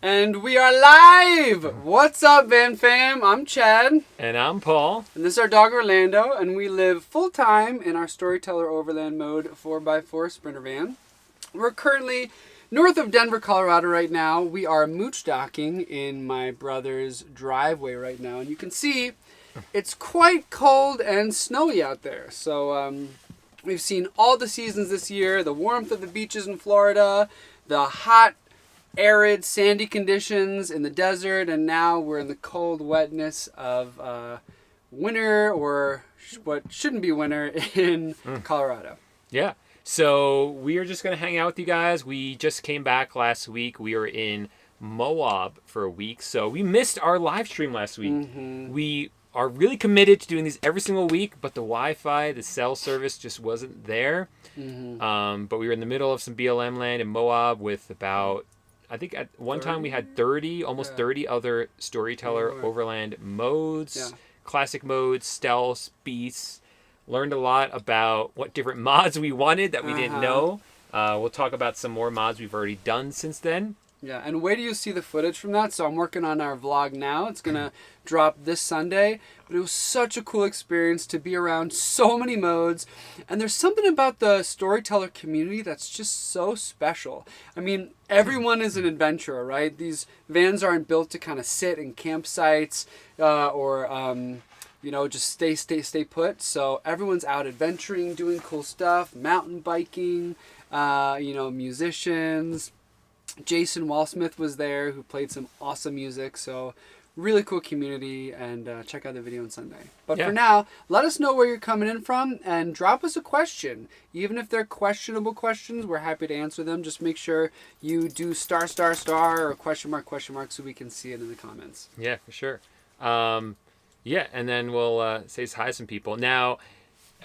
And we are live! What's up, Van Fam? I'm Chad. And I'm Paul. And this is our dog, Orlando. And we live full-time in our Storyteller Overland MODE 4x4 Sprinter van. We're currently north of Denver, Colorado right now. We are Boondocking in my brother's driveway right now. And you can see it's quite cold and snowy out there. So we've seen all the seasons this year. The warmth of the beaches in Florida, the hot, arid, sandy conditions in the desert, and now we're in the cold wetness of winter, or what shouldn't be winter, in Colorado. Yeah. So we are just going to hang out with you guys. We just came back last week. We were in Moab for a week. So we missed our live stream last week. Mm-hmm. We are really committed to doing these every single week, but the Wi-Fi, the cell service just wasn't there. Mm-hmm. But we were in the middle of some BLM land in Moab with about, I think at one time we had 30 other Storyteller Overland modes, classic modes, stealth, beasts. Learned a lot about what different mods we wanted that we didn't know. We'll talk about some more mods we've already done since then. Yeah, and wait till you see the footage from that. So I'm working on our vlog now. It's going to drop this Sunday. But it was such a cool experience to be around so many modes. And there's something about the Storyteller community that's just so special. I mean, everyone is an adventurer, right? These vans aren't built to kind of sit in campsites or just stay put. So everyone's out adventuring, doing cool stuff, mountain biking, musicians. Jason Walsmith was there, who played some awesome music. So really cool community, and check out the video on Sunday. But for now, let us know where you're coming in from and drop us a question. Even if they're questionable questions, we're happy to answer them. Just make sure you do *** or question mark so we can see it in the comments. Yeah, for sure. And then we'll say hi to some people. Now,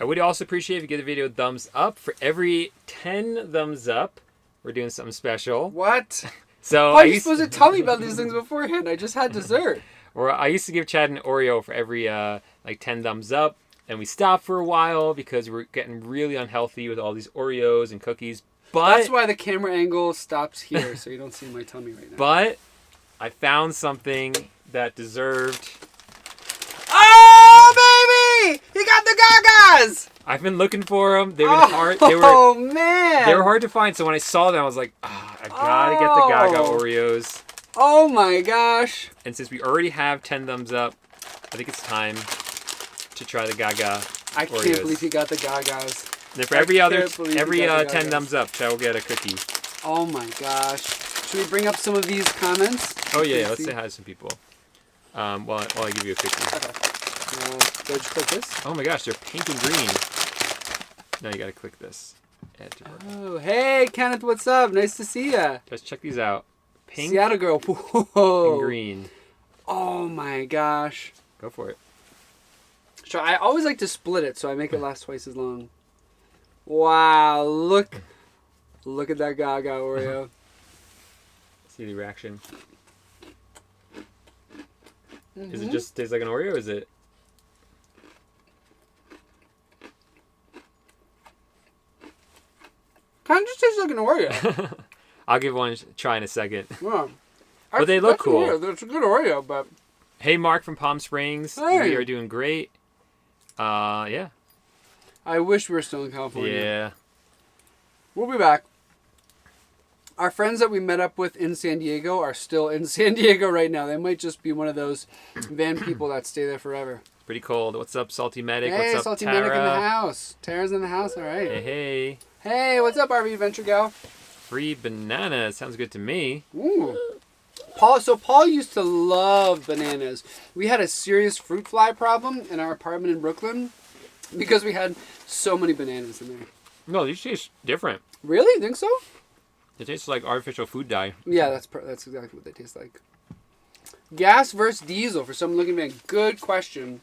I would also appreciate if you give the video a thumbs up. For every 10 thumbs up, we're doing something special. What? So Why are you supposed to tell me about these things beforehand? I just had dessert. Or I used to give Chad an Oreo for every 10 thumbs up, and we stopped for a while because we were getting really unhealthy with all these Oreos and cookies. But that's why the camera angle stops here, so you don't see my tummy right now. But I found something that deserved. Oh, baby! He got the Gagas! I've been looking for them. They've been hard. Man! They were hard to find. So when I saw them, I was like, I gotta get the Gaga Oreos. Oh my gosh! And since we already have 10 thumbs up, I think it's time to try the Gaga Oreos. I can't believe he got the Gagas. And then for every 10 thumbs up, Chad will get a cookie. Oh my gosh! Should we bring up some of these comments? Oh yeah, let's say hi to some people. While I give you a cookie. Okay. So just click this. Oh my gosh, they're pink and green. Now you gotta click this. Oh, hey Kenneth, what's up? Nice to see ya. Just check these out. Pink Seattle girl. Whoa. and green. Oh my gosh. Go for it. Sure, I always like to split it so I make it last twice as long. Wow, look at that Gaga Oreo. See the reaction. Is it just taste like an Oreo? Or is it? Kind of just tastes like an Oreo. I'll give one a try in a second. Yeah. But they look cool. It's a good Oreo, but... Hey, Mark from Palm Springs. Hey. We are doing great. Yeah. I wish we were still in California. Yeah. We'll be back. Our friends that we met up with in San Diego are still in San Diego right now. They might just be one of those van people that stay there forever. Pretty cold. What's up, Salty Medic? Hey, what's up, Salty Tara? Medic in the house. Tara's in the house, all right. Hey. Hey, what's up, RV Adventure Gal? Free banana. Sounds good to me. Ooh. Paul used to love bananas. We had a serious fruit fly problem in our apartment in Brooklyn because we had so many bananas in there. No, these taste different. Really? You think so? It tastes like artificial food dye. Yeah, that's exactly what they taste like. Gas versus diesel, for someone looking at me, good question.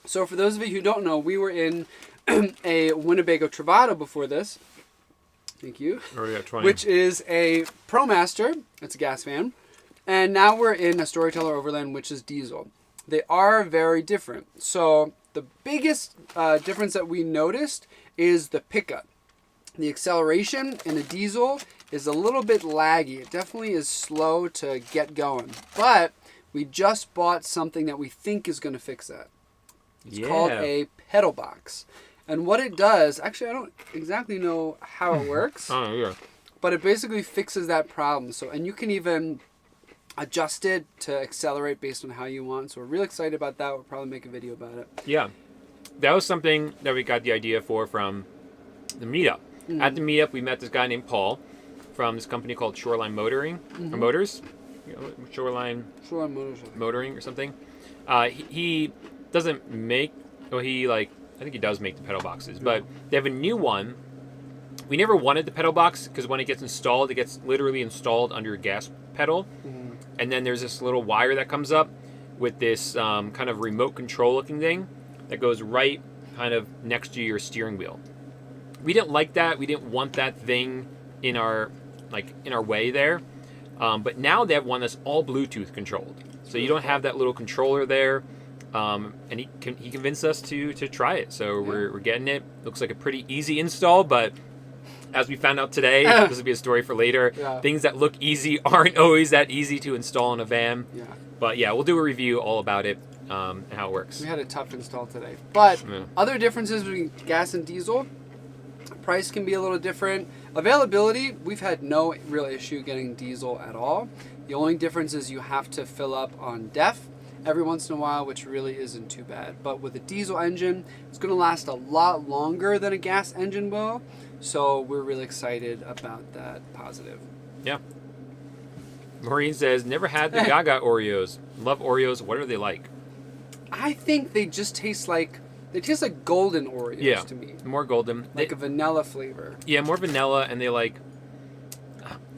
So for those of you who don't know, we were in a Winnebago Travato before this. Thank you. Already got 20. Which is a ProMaster. It's a gas van. And now we're in a Storyteller Overland, which is diesel. They are very different. So the biggest difference that we noticed is the pickup. The acceleration in a diesel is a little bit laggy. It definitely is slow to get going. But we just bought something that we think is going to fix that. It's called a pedal box. And what it does, actually I don't exactly know how it works. Oh, yeah. But it basically fixes that problem. So, and you can even adjust it to accelerate based on how you want. So we're really excited about that. We'll probably make a video about it. Yeah. That was something that we got the idea for from the meetup. At the meetup, we met this guy named Paul from this company called Shoreline Motoring, or Motors. You know, Shoreline Motors. Motoring or something. He doesn't make, well, I think he does make the pedal boxes, but they have a new one. We never wanted the pedal box because when it gets installed, it gets literally installed under a gas pedal. And then there's this little wire that comes up with this kind of remote control looking thing that goes right kind of next to your steering wheel. We didn't like that. We didn't want that thing in our way there. But now they have one that's all Bluetooth controlled. So you don't have that little controller there. And he convinced us to try it. So we're getting it. Looks like a pretty easy install, but as we found out today, this will be a story for later. Things that look easy aren't always that easy to install in a van. But yeah, we'll do a review all about it and how it works. We had a tough install today. But other differences between gas and diesel, price can be a little different. Availability, we've had no real issue getting diesel at all. The only difference is you have to fill up on DEF every once in a while, which really isn't too bad. But with a diesel engine, it's going to last a lot longer than a gas engine will. So we're really excited about that positive. Yeah. Maureen says, never had the Gaga Oreos. Love Oreos. What are they like? I think they just taste like golden Oreos to me. More golden. Like a vanilla flavor. Yeah, more vanilla, and they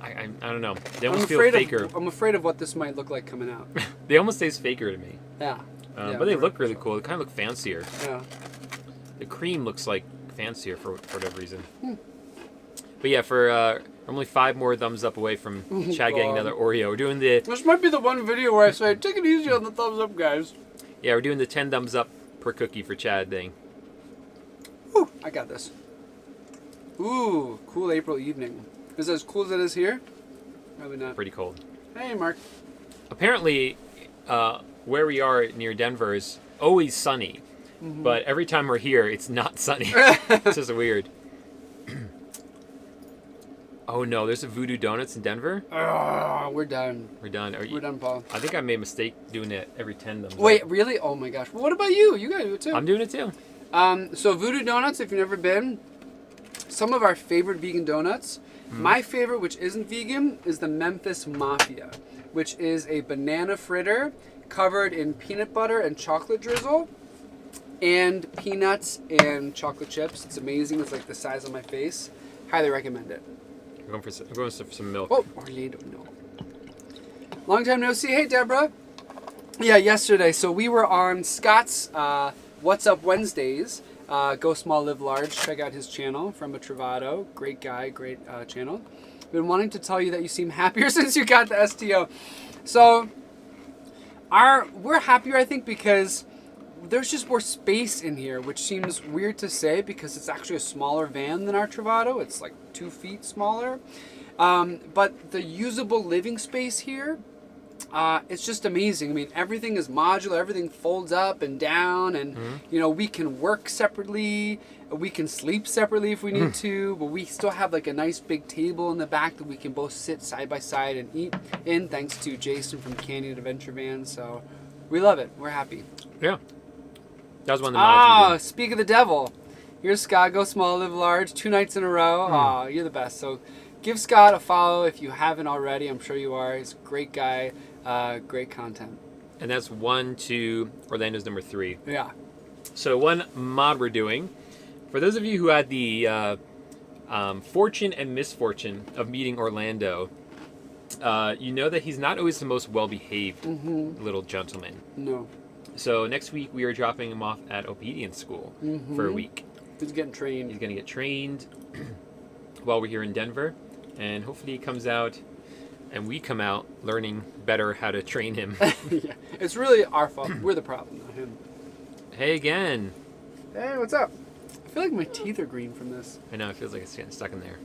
I don't know. They almost feel faker. I'm afraid of what this might look like coming out. They almost taste faker to me. Yeah. But they look really cool. They kind of look fancier. Yeah. The cream looks like fancier for whatever reason. But yeah, for I'm only 5 more thumbs up away from Chad getting another Oreo. We're doing This might be the one video where I say, take it easy on the thumbs up, guys. Yeah, we're doing the 10 thumbs up per cookie for Chad thing. Whew, I got this. Ooh, cool April evening. Is it as cool as it is here? Probably not. Pretty cold. Hey, Mark. Apparently, where we are near Denver is always sunny. But every time we're here, it's not sunny. It's just weird. Oh no, there's a Voodoo Donuts in Denver? We're done. We're done. We're done, Paul. I think I made a mistake doing it every 10 thumbs up. Wait, really? Oh my gosh. Well, what about you? You gotta do it too. I'm doing it too. So Voodoo Donuts, if you've never been, some of our favorite vegan donuts. My favorite, which isn't vegan, is the Memphis Mafia, which is a banana fritter covered in peanut butter and chocolate drizzle and peanuts and chocolate chips. It's amazing. It's like the size of my face. Highly recommend it. I'm going for some milk. Oh, Orlando, no. Long time no see. Hey, Deborah. Yeah, yesterday. So we were on Scott's What's Up Wednesdays. Go Small, Live Large. Check out his channel from a Travado. Great guy, great channel. Been wanting to tell you that you seem happier since you got the STO. So we're happier, I think, because there's just more space in here, which seems weird to say because it's actually a smaller van than our Travado. It's like 2 feet smaller. But the usable living space here, it's just amazing. I mean, everything is modular. Everything folds up and down, and you know, we can work separately. We can sleep separately if we need to, but we still have like a nice big table in the back that we can both sit side by side and eat in, thanks to Jason from Canyon Adventure Van. So we love it. We're happy. Yeah. That was one of the mods we did. Speak of the devil. Here's Scott. Go Small, Live Large. 2 nights in a row. You're the best. So give Scott a follow if you haven't already. I'm sure you are. He's a great guy. Great content. And that's 1 to Orlando's number 3. Yeah. So one mod we're doing, for those of you who had the fortune and misfortune of meeting Orlando, you know that he's not always the most well-behaved little gentleman. No. So next week we are dropping him off at obedience school for a week. He's getting trained. He's going to get trained while we're here in Denver, and hopefully he comes out and we come out learning better how to train him. Yeah. It's really our fault. We're the problem, not him. Hey again. Hey, what's up? I feel like my teeth are green from this. I know, it feels like it's getting stuck in there.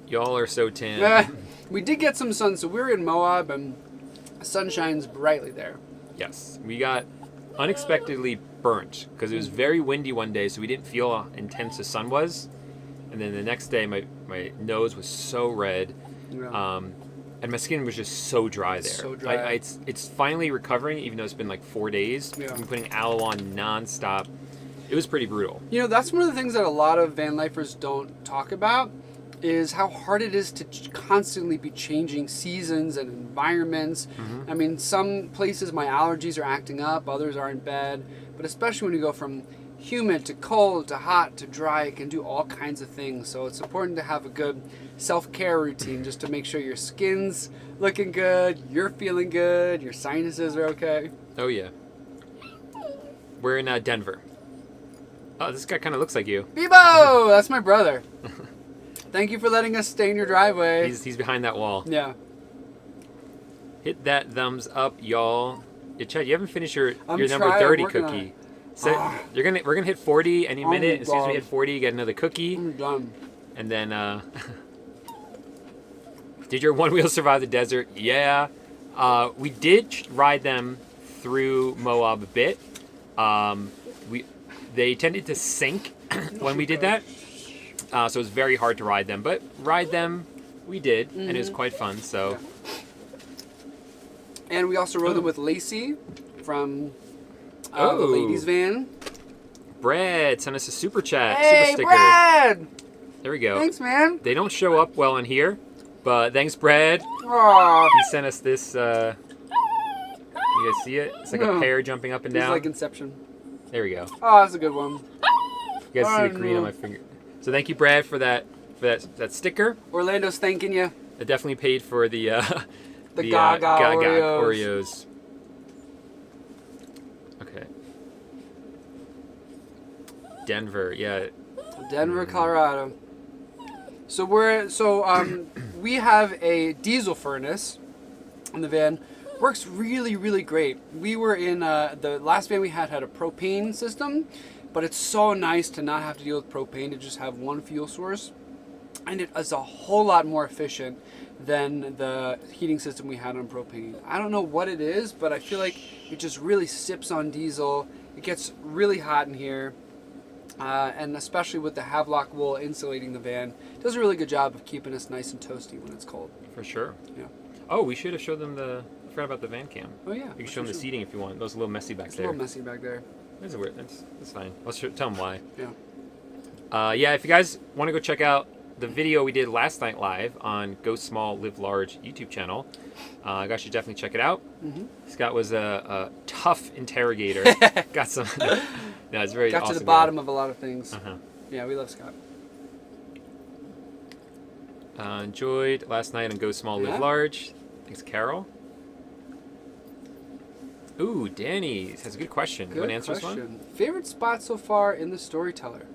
Y'all are so tan. We did get some sun, so we're in Moab, and the sun shines brightly there. Yes, we got unexpectedly burnt because it was very windy one day, so we didn't feel how intense the sun was. And then the next day, my nose was so red, Yeah. and my skin was just so dry there. So dry. It's finally recovering, even though it's been like 4 days. Yeah. I've been putting aloe on nonstop. It was pretty brutal. You know, that's one of the things that a lot of van lifers don't talk about, is how hard it is to constantly be changing seasons and environments. I mean, some places my allergies are acting up, others aren't bad, but especially when you go from humid to cold to hot to dry, it can do all kinds of things. So it's important to have a good self-care routine just to make sure your skin's looking good, you're feeling good, your sinuses are okay. Oh yeah. We're in Denver. Oh, this guy kind of looks like you. Bebo! That's my brother. Thank you for letting us stay in your driveway. He's behind that wall. Yeah. Hit that thumbs up, y'all. Yeah, Chad, you haven't finished your number trying, 30 I'm working on cookie. it. So we're gonna hit 40 any minute. As soon as we hit 40, you get another cookie, I'm done. and then. Did your one wheel survive the desert? Yeah. We did ride them through Moab a bit. They tended to sink when we did that, so it was very hard to ride them. But ride them, we did, and it was quite fun. So. And we also rode them with Lacey from the Oh. ladies' van. Brad sent us a super chat, Hey, super sticker. Brad! There we go. Thanks, man. They don't show up well in here, but thanks, Brad. Aw. He sent us this. You guys see it? It's like a No. pear jumping up and It's down. like Inception. There we go. Oh, that's a good one. You guys see Oh, the green no. on my finger. So thank you, Brad, for that sticker. Orlando's thanking you. It definitely paid for the Gaga Oreos. Okay. Denver, yeah. Denver, Colorado. So we have a diesel furnace in the van. Works really, really great. We were in the last van we had a propane system, but it's so nice to not have to deal with propane, to just have one fuel source, and it is a whole lot more efficient than the heating system we had on propane. I don't know what it is, but I feel like it just really sips on diesel. It gets really hot in here. And especially with the Havelock wool insulating the van, it does a really good job of keeping us nice and toasty when it's cold. For sure. Yeah. Oh, we should have showed them I forgot about the van cam. Oh yeah. You can show them the seating if you want. It was a little messy back It's a there. little messy back there. That's weird. That's fine. Let's tell them why. Yeah. Yeah, if you guys want to go check out the video we did last night live on Go Small, Live Large YouTube channel, you guys should definitely check it out. Scott was a tough interrogator. Got some. No, it's very Got awesome to the bottom of a lot of things. Uh-huh. Yeah, we love Scott. Enjoyed last night on Go Small, Live Yeah. Large. Thanks, Carol. Ooh, Danny has a good question. You want to answer this one? Favorite spot so far in the Storyteller?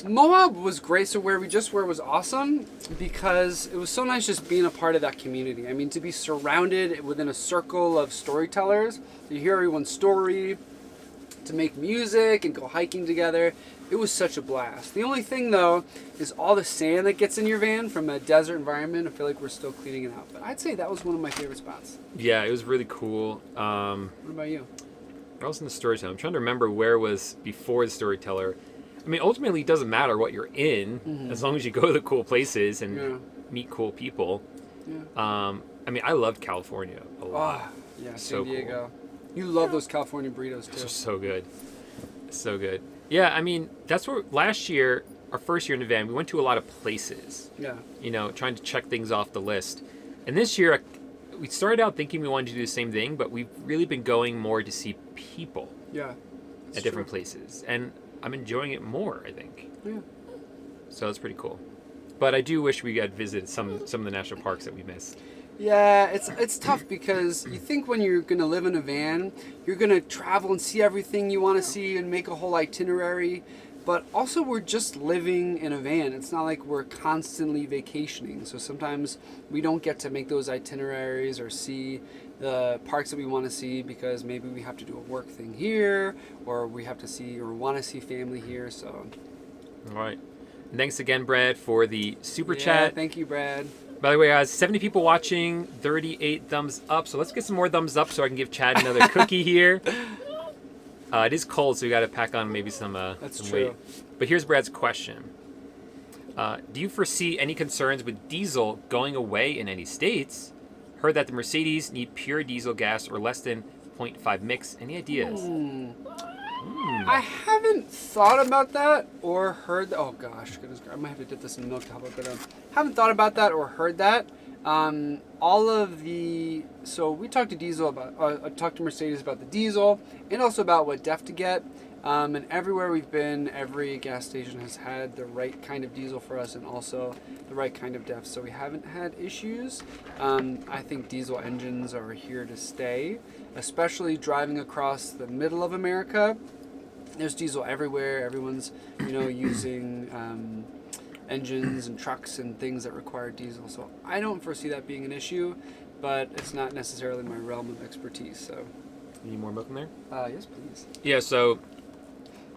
Moab was great. So where we just were was awesome because it was so nice just being a part of that community. I mean, to be surrounded within a circle of storytellers, to hear everyone's story, to make music and go hiking together. It was such a blast. The only thing though is all the sand that gets in your van from a desert environment. I feel like we're still cleaning it out. But I'd say that was one of my favorite spots. Yeah, it was really cool. What about you? Where else in the Storyteller? I'm trying to remember where it was before the Storyteller. I mean, ultimately, it doesn't matter what you're in as long as you go to the cool places and meet cool people. Yeah. I mean, I loved California a lot. Oh, yeah, So San Diego. You love those California burritos Those too. are so good. So good. Yeah, I mean, that's where last year, our first year in the van, we went to a lot of places. Yeah. You know, trying to check things off the list. And this year, we started out thinking we wanted to do the same thing, but we've really been going more to see people Yeah. at different places. And I'm enjoying it more, I think. Yeah. So it's pretty cool. But I do wish we had visited some of the national parks that we missed. Yeah, it's tough because you think when you're going to live in a van, you're going to travel and see everything you want to see and make a whole itinerary. But also we're just living in a van. It's not like we're constantly vacationing. So sometimes we don't get to make those itineraries or see the parks that we want to see because maybe we have to do a work thing here or we have to see or want to see family here. So All right. And thanks again, Brad, for the super chat. Thank you, Brad. By the way, guys, 70 people watching, 38 thumbs up. So let's get some more thumbs up so I can give Chad another cookie here. It is cold, so we got to pack on maybe some That's some true. weight. But here's Brad's question. Do you foresee any concerns with diesel going away in any states? Heard that the Mercedes need pure diesel gas or less than 0.5 mix. Any ideas? I haven't thought about that or heard that. Oh gosh, goodness, I might have to dip this in milk to help it go down. Haven't thought about that or heard that. So we talked to Diesel about, talked to Mercedes about the diesel and also about what DEF to get. And everywhere we've been, every gas station has had the right kind of diesel for us and also the right kind of DEF. So we haven't had issues. I think diesel engines are here to stay, especially driving across the middle of America. There's diesel everywhere. Everyone's, using engines and trucks and things that require diesel. So I don't foresee that being an issue, but it's not necessarily my realm of expertise. So, Need more milk in there? Yes, please. Yeah, so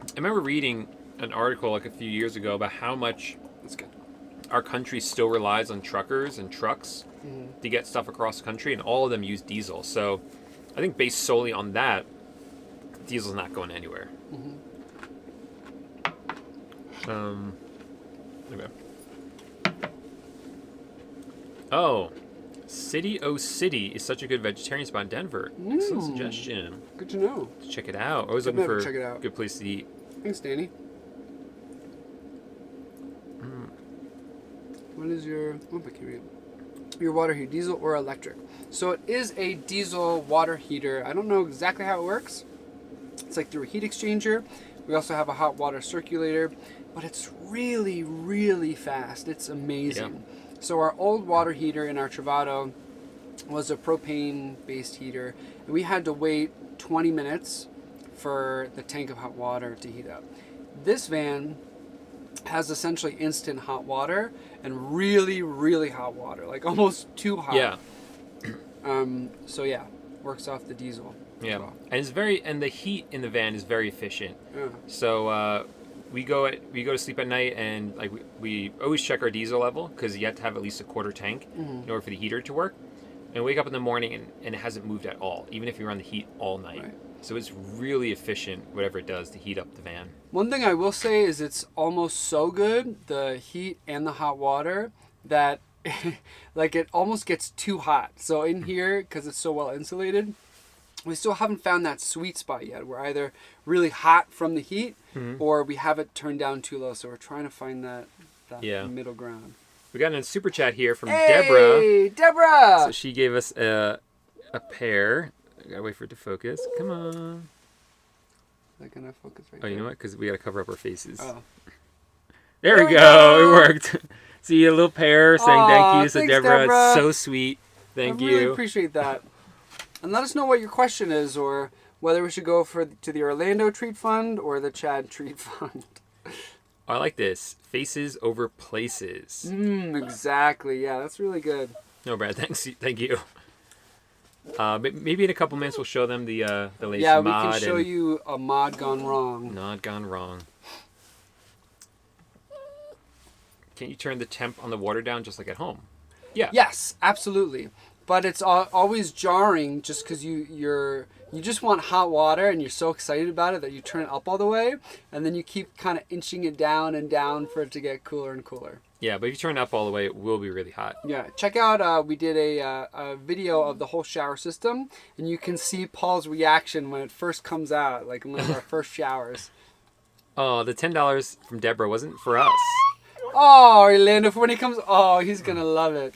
I remember reading an article like a few years ago about how much That's good. our country still relies on truckers and trucks to get stuff across the country, and all of them use diesel. So I think based solely on that, diesel's not going anywhere. Okay. Oh, City O City is such a good vegetarian spot in Denver. Excellent suggestion. Good to know. Let's check it out. Always Good looking to for check it out. a good place to eat. Thanks, Danny. What is your... Oh, I can't read. Your water heater, diesel or electric? So it is a diesel water heater. I don't know exactly how it works. It's like through a heat exchanger. We also have a hot water circulator, but it's really, really fast. It's amazing. Yeah. So our old water heater in our Travado was a propane-based heater, and we had to wait 20 minutes for the tank of hot water to heat up. This van has essentially instant hot water and really, really hot water, like almost too hot. Yeah. So yeah, works off the diesel. Yeah, Well. and the heat in the van is very efficient. Yeah. So we go to sleep at night, and like we always check our diesel level because you have to have at least a quarter tank in order for the heater to work. And wake up in the morning and it hasn't moved at all, even if you run the heat all night. Right. So it's really efficient, whatever it does to heat up the van. One thing I will say is it's almost so good, the heat and the hot water, that like it almost gets too hot. So in here, because it's so well insulated, we still haven't found that sweet spot yet. We're either really hot from the heat or we have it turned down too low. So we're trying to find that middle ground. We got a super chat here from Hey, Deborah! So she gave us a pair. I gotta wait for it to focus. Come on. Is that gonna focus right Oh, you there? know what? Because we gotta cover up our faces. Oh. There we go. It worked. See a little pair saying thank you. So thanks, Deborah, Deborah. it's so sweet. Thank I you. really appreciate that. And let us know what your question is, or whether we should go to the Orlando Treat Fund or the Chad Treat Fund. I like this. Faces over places. Exactly. Yeah, that's really good. No, Brad. Thanks. Thank you. Maybe in a couple minutes we'll show them the latest Yeah, we mod can show and you a mod gone wrong. not gone wrong. Can you turn the temp on the water down just like at home? Yeah. Yes, absolutely. But it's always jarring just because you just want hot water and you're so excited about it that you turn it up all the way and then you keep kind of inching it down and down for it to get cooler and cooler. Yeah, but if you turn it up all the way, it will be really hot. Yeah, check out, we did a video of the whole shower system and you can see Paul's reaction when it first comes out, like in one of our first showers. Oh, the $10 from Deborah wasn't for us. Oh, Orlando, when he comes, he's going to love it.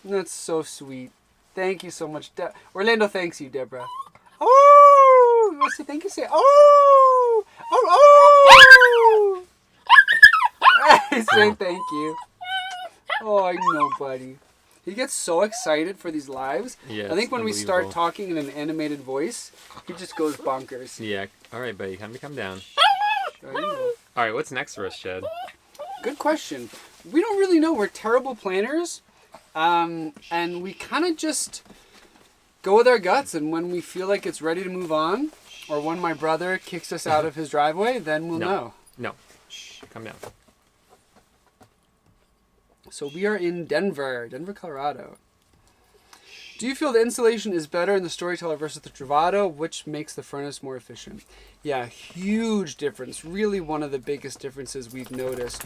That's so sweet. Thank you so much. Orlando thanks you, Deborah. Oh! You want to say thank you? Say, oh! Oh! He's saying thank you. Oh, I know, buddy. He gets so excited for these lives. Yeah, I think when we start unbelievable. talking in an animated voice, he just goes bonkers. Yeah. All right, buddy. Come down. Sure, you know. All right, what's next for us, Chad? Good question. We don't really know. We're terrible planners. And we kind of just go with our guts. And when we feel like it's ready to move on, or when my brother kicks us out of his driveway, then we'll know. No. Shh. Come down. So we are in Denver, Colorado. Do you feel the insulation is better in the Storyteller versus the Travado? Which makes the furnace more efficient? Yeah, huge difference. Really one of the biggest differences we've noticed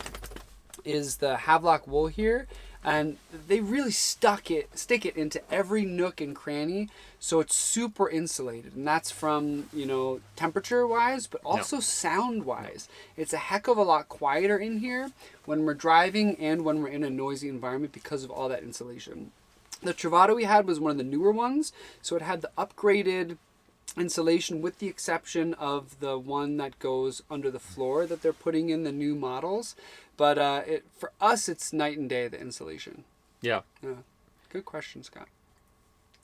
is the Havelock wool here. And they really stick it into every nook and cranny, so it's super insulated. And that's from, temperature-wise, but also sound-wise. It's a heck of a lot quieter in here when we're driving and when we're in a noisy environment because of all that insulation. The Travado we had was one of the newer ones, so it had the upgraded insulation with the exception of the one that goes under the floor that they're putting in the new models. But for us, it's night and day, the insulation. Yeah. Good question, Scott.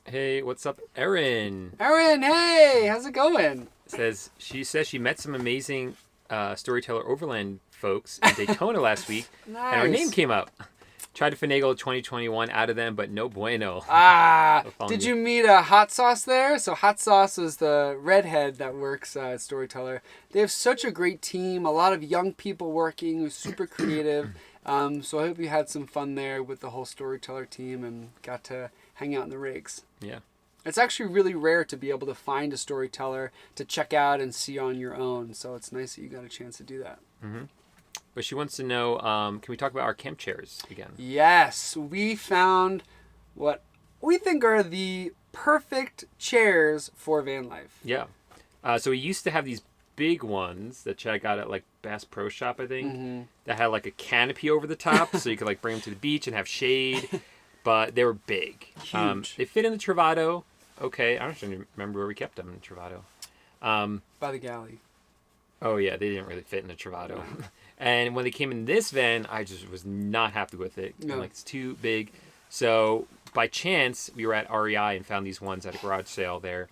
Hey, what's up, Erin? Erin, hey, how's it going? She says she met some amazing Storyteller Overland folks in Daytona last week, Nice. and our name came up. Tried to finagle 2021 out of them, but no bueno. Did you meet a Hot Sauce there? So Hot Sauce is the redhead that works at Storyteller. They have such a great team, a lot of young people working, super creative. So I hope you had some fun there with the whole Storyteller team and got to hang out in the rigs. Yeah. It's actually really rare to be able to find a Storyteller to check out and see on your own. So it's nice that you got a chance to do that. Mm-hmm. But she wants to know, can we talk about our camp chairs again? Yes, we found what we think are the perfect chairs for van life. Yeah. So we used to have these big ones that Chad got at like Bass Pro Shop, I think, that had like a canopy over the top so you could like bring them to the beach and have shade. But they were big. Huge. They fit in the Travado. Okay, I don't even remember where we kept them in the Travado. By the galley. Oh, yeah, they didn't really fit in the Travado. And when they came in this van, I just was not happy with it. No. Like, it's too big. So by chance, we were at REI and found these ones at a garage sale there.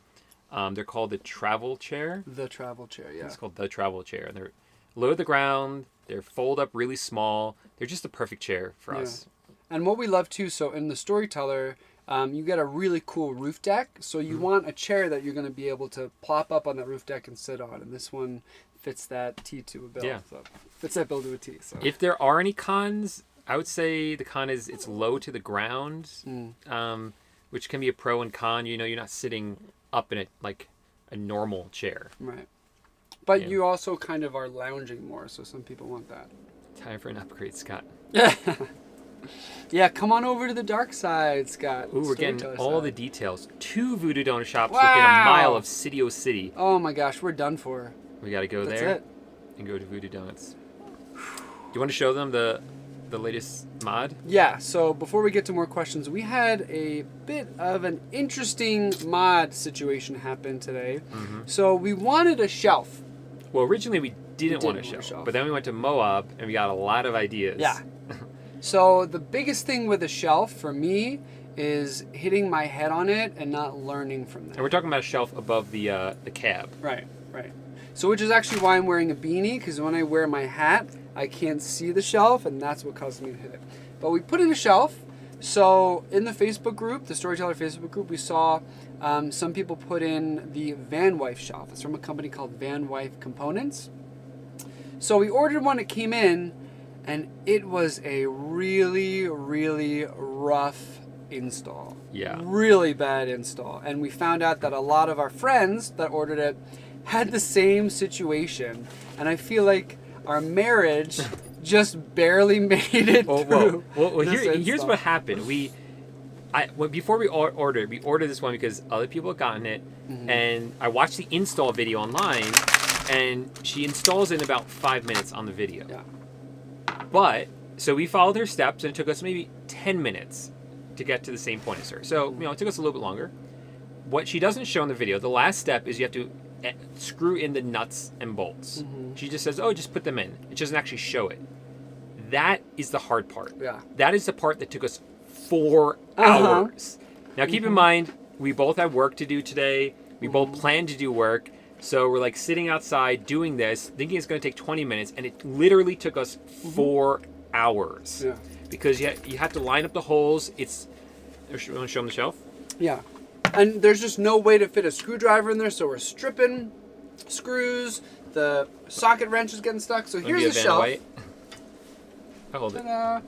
They're called the travel chair. The travel chair, yeah. It's called the travel chair. And they're low to the ground. They're fold up really small. They're just the perfect chair for us. And what we love too, so in the Storyteller, you get a really cool roof deck. So you want a chair that you're going to be able to plop up on that roof deck and sit on. And this one fits that T to a bill. Yeah. So fits that bill to a T. So if there are any cons, I would say the con is it's low to the ground, which can be a pro and con. You're not sitting up in it like a normal chair. Right. But you also kind of are lounging more, so some people want that. Time for an upgrade, Scott. Yeah, come on over to the dark side, Scott. Ooh, we're getting Storyteller all side. the details. 2 Voodoo Donut shops within a mile of City-O City. Oh my gosh, we're done for. We got to go That's there it. and go to Voodoo Donuts. Do you want to show them the latest mod? Yeah, so before we get to more questions, we had a bit of an interesting mod situation happen today. So we wanted a shelf. Well, originally we didn't want a shelf, but then we went to Moab and we got a lot of ideas. Yeah. So the biggest thing with a shelf for me is hitting my head on it and not learning from that. And we're talking about a shelf above the cab. Right. So which is actually why I'm wearing a beanie, because when I wear my hat, I can't see the shelf, and that's what caused me to hit it. But we put in a shelf. So in the Facebook group, the Storyteller Facebook group, we saw some people put in the Van Wife shelf. It's from a company called Van Wife Components. So we ordered one, it came in, and it was a really, really rough install. Yeah. Really bad install. And we found out that a lot of our friends that ordered it had the same situation. And I feel like our marriage just barely made it through. Well, here's what happened. Before we ordered this one because other people had gotten it, and I watched the install video online, and she installs it in about 5 minutes on the video. Yeah. But so we followed her steps, and it took us maybe 10 minutes to get to the same point as her. So it took us a little bit longer. What she doesn't show in the video, the last step is you have to screw in the nuts and bolts. She just says, "Oh, just put them in." It doesn't actually show it. That is the hard part. Yeah. That is the part that took us 4 hours. Now, keep in mind, we both have work to do today. We both plan to do work. So we're like sitting outside doing this, thinking it's going to take 20 minutes, and it literally took us 4 hours. Yeah. Because you have to line up the holes. You want to show them the shelf? Yeah. And there's just no way to fit a screwdriver in there, so we're stripping screws. The socket wrench is getting stuck. So here's the shelf. I'll hold it. Ta-da.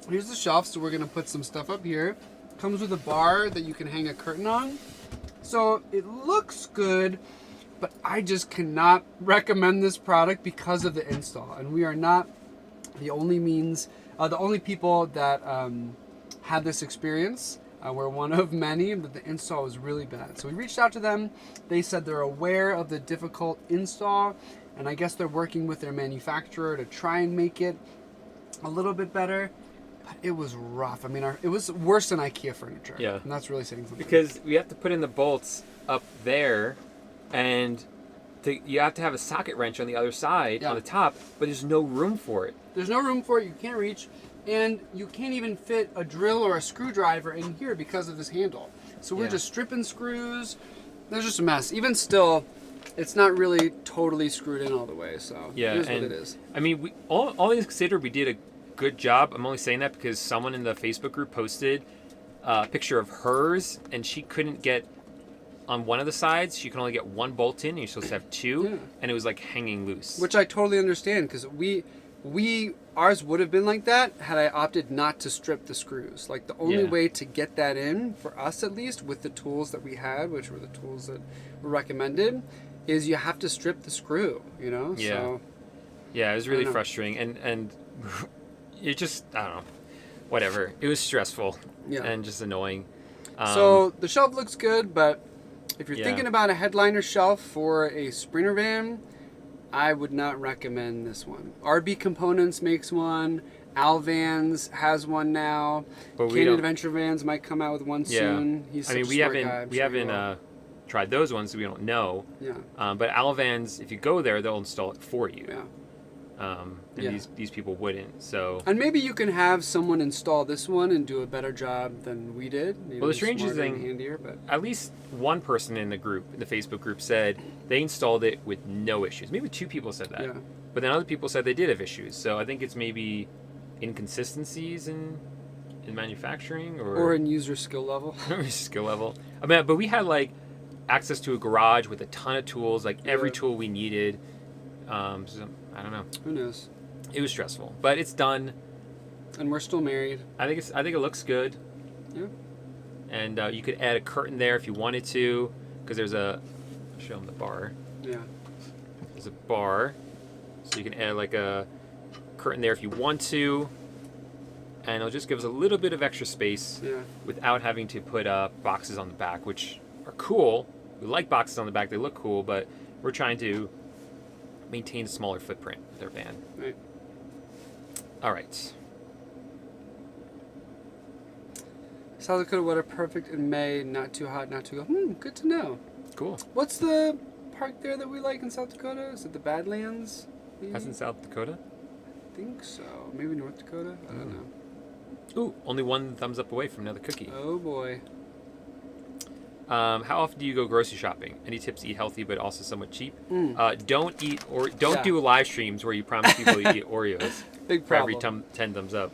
here's the shelf. So we're gonna put some stuff up here. Comes with a bar that you can hang a curtain on. So it looks good, but I just cannot recommend this product because of the install. And we are not the only people that had this experience. We're one of many, but the install was really bad. So we reached out to them. They said they're aware of the difficult install, and I guess they're working with their manufacturer to try and make it a little bit better. But it was rough. I mean, it was worse than IKEA furniture. Yeah. And that's really saying something. Because we have to put in the bolts up there, and you have to have a socket wrench on the other side, on the top, but there's no room for it. There's no room for it. You can't reach. And you can't even fit a drill or a screwdriver in here because of this handle. So we're just stripping screws. There's just a mess. Even still, it's not really totally screwed in all the way. So yeah, here's what it is. I mean, all things considered, we did a good job. I'm only saying that because someone in the Facebook group posted a picture of hers, and she couldn't get on one of the sides. She can only get one bolt in, and you're supposed to have two, and it was like hanging loose. Which I totally understand, because ours would have been like that had I opted not to strip the screws. Like, the only way to get that in, for us at least, with the tools that we had, which were the tools that were recommended, is you have to strip the screw, you know? Yeah. So, yeah, it was really frustrating. And it just, I don't know, whatever. It was stressful and just annoying. So the shelf looks good, but if you're thinking about a headliner shelf for a Sprinter van, I would not recommend this one. RB Components makes one. Alvans has one now. But Canyon Adventure Vans might come out with one soon. He's such a smart guy. We haven't tried those ones, so we don't know. Yeah. But Alvans, if you go there, they'll install it for you. Yeah. And these people wouldn't. So. And maybe you can have someone install this one and do a better job than we did. Well, the strangest thing, handier, but at least one person in the Facebook group, said they installed it with no issues. Maybe two people said that. Yeah. But then other people said they did have issues. So I think it's maybe inconsistencies in manufacturing or in user skill level. skill level. I mean, but we had like access to a garage with a ton of tools, like every tool we needed. So I don't know. Who knows? It was stressful, but it's done. And we're still married. I think it looks good. Yeah. And you could add a curtain there if you wanted to, because there's I'll show them the bar. Yeah. There's a bar, so you can add like a curtain there if you want to, and it'll just give us a little bit of extra space without having to put boxes on the back, which are cool. We like boxes on the back; they look cool, but we're trying to maintain a smaller footprint with our van. Right. All right. South Dakota weather perfect in May, not too hot, not too cold. Good to know. Cool. What's the park there that we like in South Dakota? Is it the Badlands? Maybe? That's in South Dakota? I think so. Maybe North Dakota? I don't know. Ooh, only one thumbs up away from another cookie. Oh boy. How often do you go grocery shopping? Any tips to eat healthy but also somewhat cheap? Don't do live streams where you promise people you eat Oreos. Big for problem. every 10 thumbs up.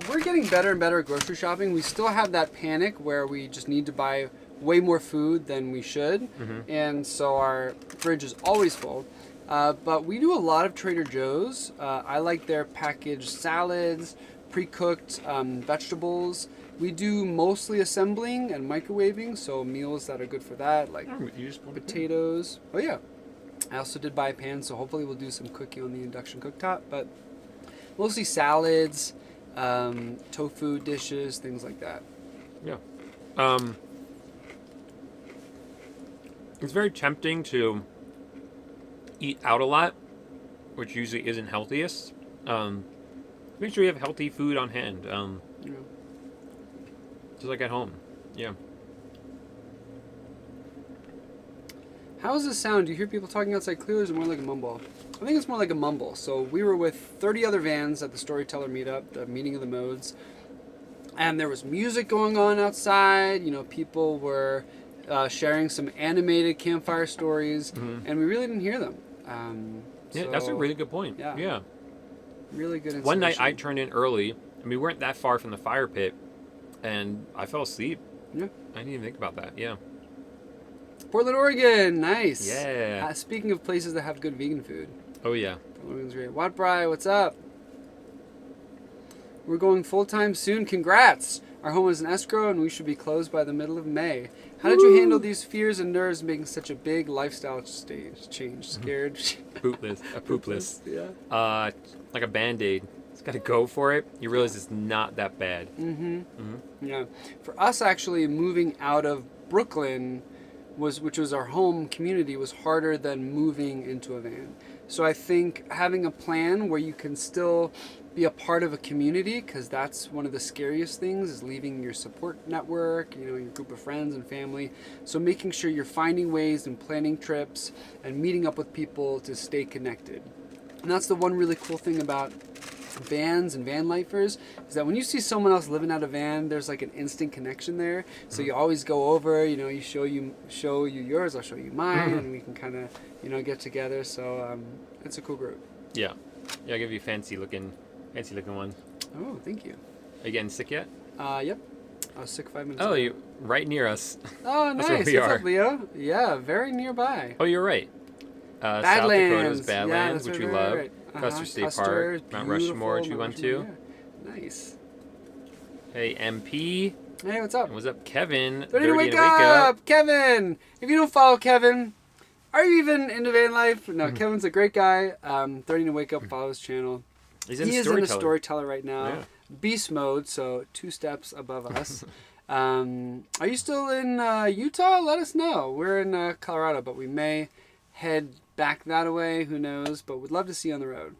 We're getting better and better at grocery shopping. We still have that panic where we just need to buy way more food than we should, and so our fridge is always full. But we do a lot of Trader Joe's. I like their packaged salads, pre-cooked vegetables. We do mostly assembling and microwaving, so meals that are good for that, like potatoes. Oh yeah. I also did buy a pan, so hopefully we'll do some cooking on the induction cooktop, but mostly salads, tofu dishes, things like that. Yeah. It's very tempting to eat out a lot, which usually isn't healthiest. Make sure you have healthy food on hand. Just like at home. Yeah. How does this sound? Do you hear people talking outside clearly, or is it more like a mumble? I think it's more like a mumble. So we were with 30 other vans at the Storyteller meetup, the meeting of the modes, and there was music going on outside. You know, people were sharing some animated campfire stories, and we really didn't hear them. Yeah, that's a really good point. Yeah. Really good insulation. One night I turned in early, and we weren't that far from the fire pit, and I fell asleep. Yeah. I didn't even think about that. Yeah. Portland, Oregon. Nice. Yeah. Speaking of places that have good vegan food. Oh, yeah. Oregon's great. Watt Bry, what's up? We're going full-time soon. Congrats! Our home is in escrow and we should be closed by the middle of May. How did you handle these fears and nerves making such a big lifestyle change? Scared? Poopless. Yeah. Like a Band-Aid. Just gotta go for it. You realize it's not that bad. Yeah. For us, actually, moving out of Brooklyn, which was our home community, was harder than moving into a van. So I think having a plan where you can still be a part of a community, because that's one of the scariest things, is leaving your support network, your group of friends and family. So making sure you're finding ways and planning trips and meeting up with people to stay connected. And that's the one really cool thing about vans and van lifers, is that when you see someone else living out a van, there's like an instant connection there. So you always go over, you show you yours, I'll show you mine, and we can kind of get together. So it's a cool group. Yeah, I'll give you a fancy looking one. Oh, thank you. Are you getting sick yet? Yep. I was sick 5 minutes Oh, ago. you're right near us. Oh, nice. That's where we What's up, Leo? Yeah, very nearby. Oh, you're right. South Dakota's Badlands, which we love. Right. Custer State Custer, Park, Mount Rushmore, which we went to. Yeah. Nice. Hey, MP. Hey, what's up? What's up, Kevin? Ready to wake up! Kevin! If you don't follow Kevin, are you even into van life? No, Kevin's a great guy. 30 to wake up, follow his channel. He is in a Storyteller right now. Yeah. Beast mode, so 2 steps above us. Are you still in Utah? Let us know. We're in Colorado, but we may head back that way. Who knows? But we'd love to see you on the road.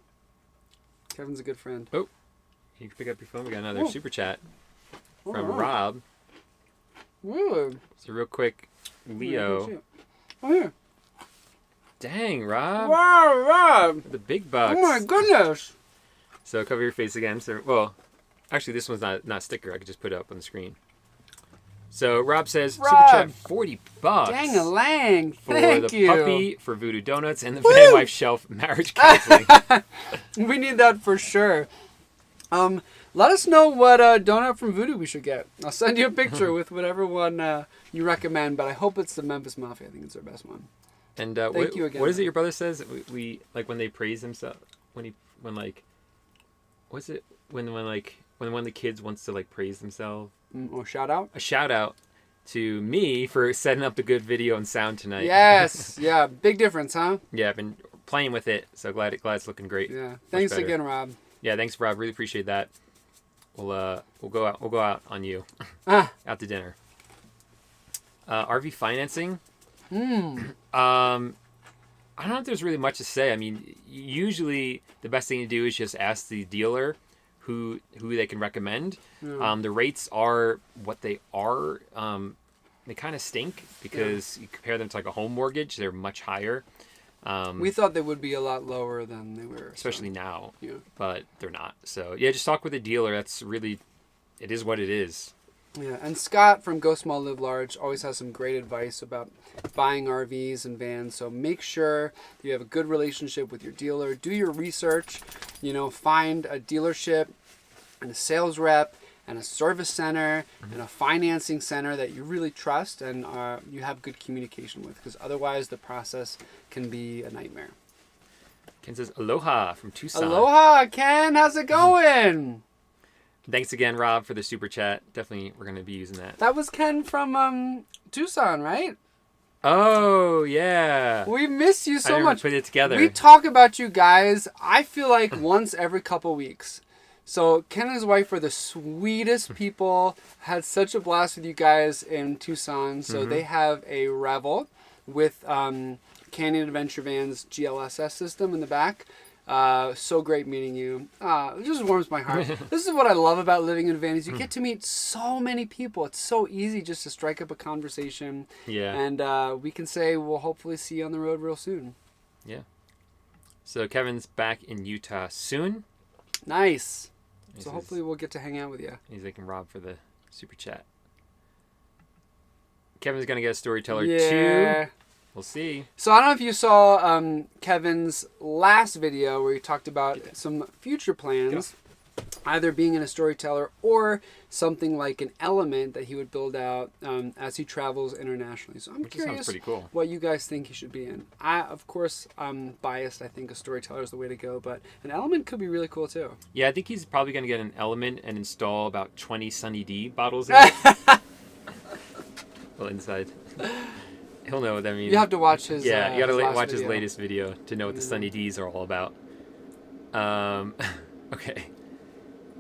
Kevin's a good friend. Oh, you can pick up your phone. We got another super chat from right. Rob. Woo. So real quick, Leo. Oh, here. Dang, Rob. Wow, Rob. The big bucks. Oh, my goodness. So cover your face again. So, well, actually, this one's not sticker. I could just put it up on the screen. So Rob says, super chat, $40. Dang-a-lang. For Thank the you. puppy, for Voodoo Donuts, and the Van Wife Shelf marriage counseling. We need that for sure. Let us know what donut from Voodoo we should get. I'll send you a picture with whatever one you recommend, but I hope it's the Memphis Mafia. I think it's their best one. And Thank you again. What is it your brother says? We like when they praise himself, when what's it when one of the kids wants to like praise themselves? Or shout out? A shout out to me for setting up the good video and sound tonight. Yes. Yeah. Big difference, huh? Yeah, I've been playing with it, so glad it's looking great. Yeah. Thanks again, Rob. Yeah, thanks, Rob. Really appreciate that. We'll go out on you. Ah. Out to dinner. RV financing. I don't know if there's really much to say. I mean, usually the best thing to do is just ask the dealer who they can recommend. The rates are what they are. They kind of stink because you compare them to like a home mortgage, they're much higher. We thought they would be a lot lower than they were. Especially now. Yeah. But they're not. So, yeah, just talk with the dealer. That's really, it is what it is. Yeah, and Scott from Go Small Live Large always has some great advice about buying RVs and vans. So make sure you have a good relationship with your dealer. Do your research. Find a dealership and a sales rep and a service center and a financing center that you really trust and you have good communication with, because otherwise the process can be a nightmare. Ken says, aloha from Tucson. Aloha, Ken. How's it going? Thanks again, Rob, for the super chat. Definitely, we're going to be using that. That was Ken from Tucson, right? Oh, yeah. We miss you so much. Put it together. We talk about you guys, I feel like once every couple weeks. So Ken and his wife are the sweetest people. Had such a blast with you guys in Tucson. So they have a Revel with Canyon Adventure Van's GLSS system in the back. So great meeting you. It just warms my heart. This is what I love about living in a van, is you get to meet so many people. It's so easy just to strike up a conversation. Yeah. And we can say we'll hopefully see you on the road real soon. Yeah. So Kevin's back in Utah soon. Nice. So hopefully we'll get to hang out with you. He's thanking Rob for the super chat. Kevin's going to get a Storyteller 2. We'll see. So I don't know if you saw Kevin's last video where he talked about some future plans. either being in a Storyteller or something like an Element that he would build out as he travels internationally. So I'm curious sounds pretty cool. what you guys think he should be in. Of course, I'm biased. I think a Storyteller is the way to go, but an Element could be really cool too. Yeah, I think he's probably going to get an Element and install about 20 Sunny D bottles in it. Well, inside. He'll know what that means. You have to watch his. Yeah, you got to watch his video. latest video to know what the Sunny Ds are all about. Okay.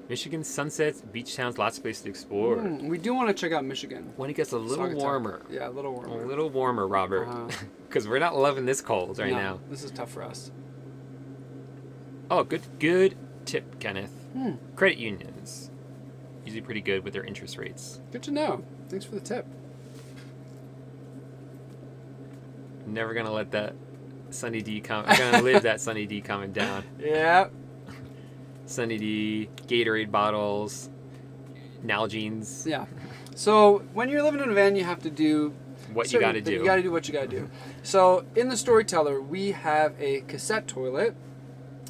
Michigan sunsets, beach towns, lots of space to explore. We do want to check out Michigan. When it gets a little warmer. Yeah, a little warmer. A little warmer, Robert. Because we're not loving this cold right No, now. This is tough for us. Oh, good tip, Kenneth. Credit unions. Usually pretty good with their interest rates. Good to know. Thanks for the tip. Never going to let that Sunny D I'm going to live that Sunny D comment down. Yeah. Sunny D, Gatorade bottles, Nalgene's. Yeah. So when you're living in a van, you have to do what you got to do. You got to do what you got to do. So in the Storyteller, we have a cassette toilet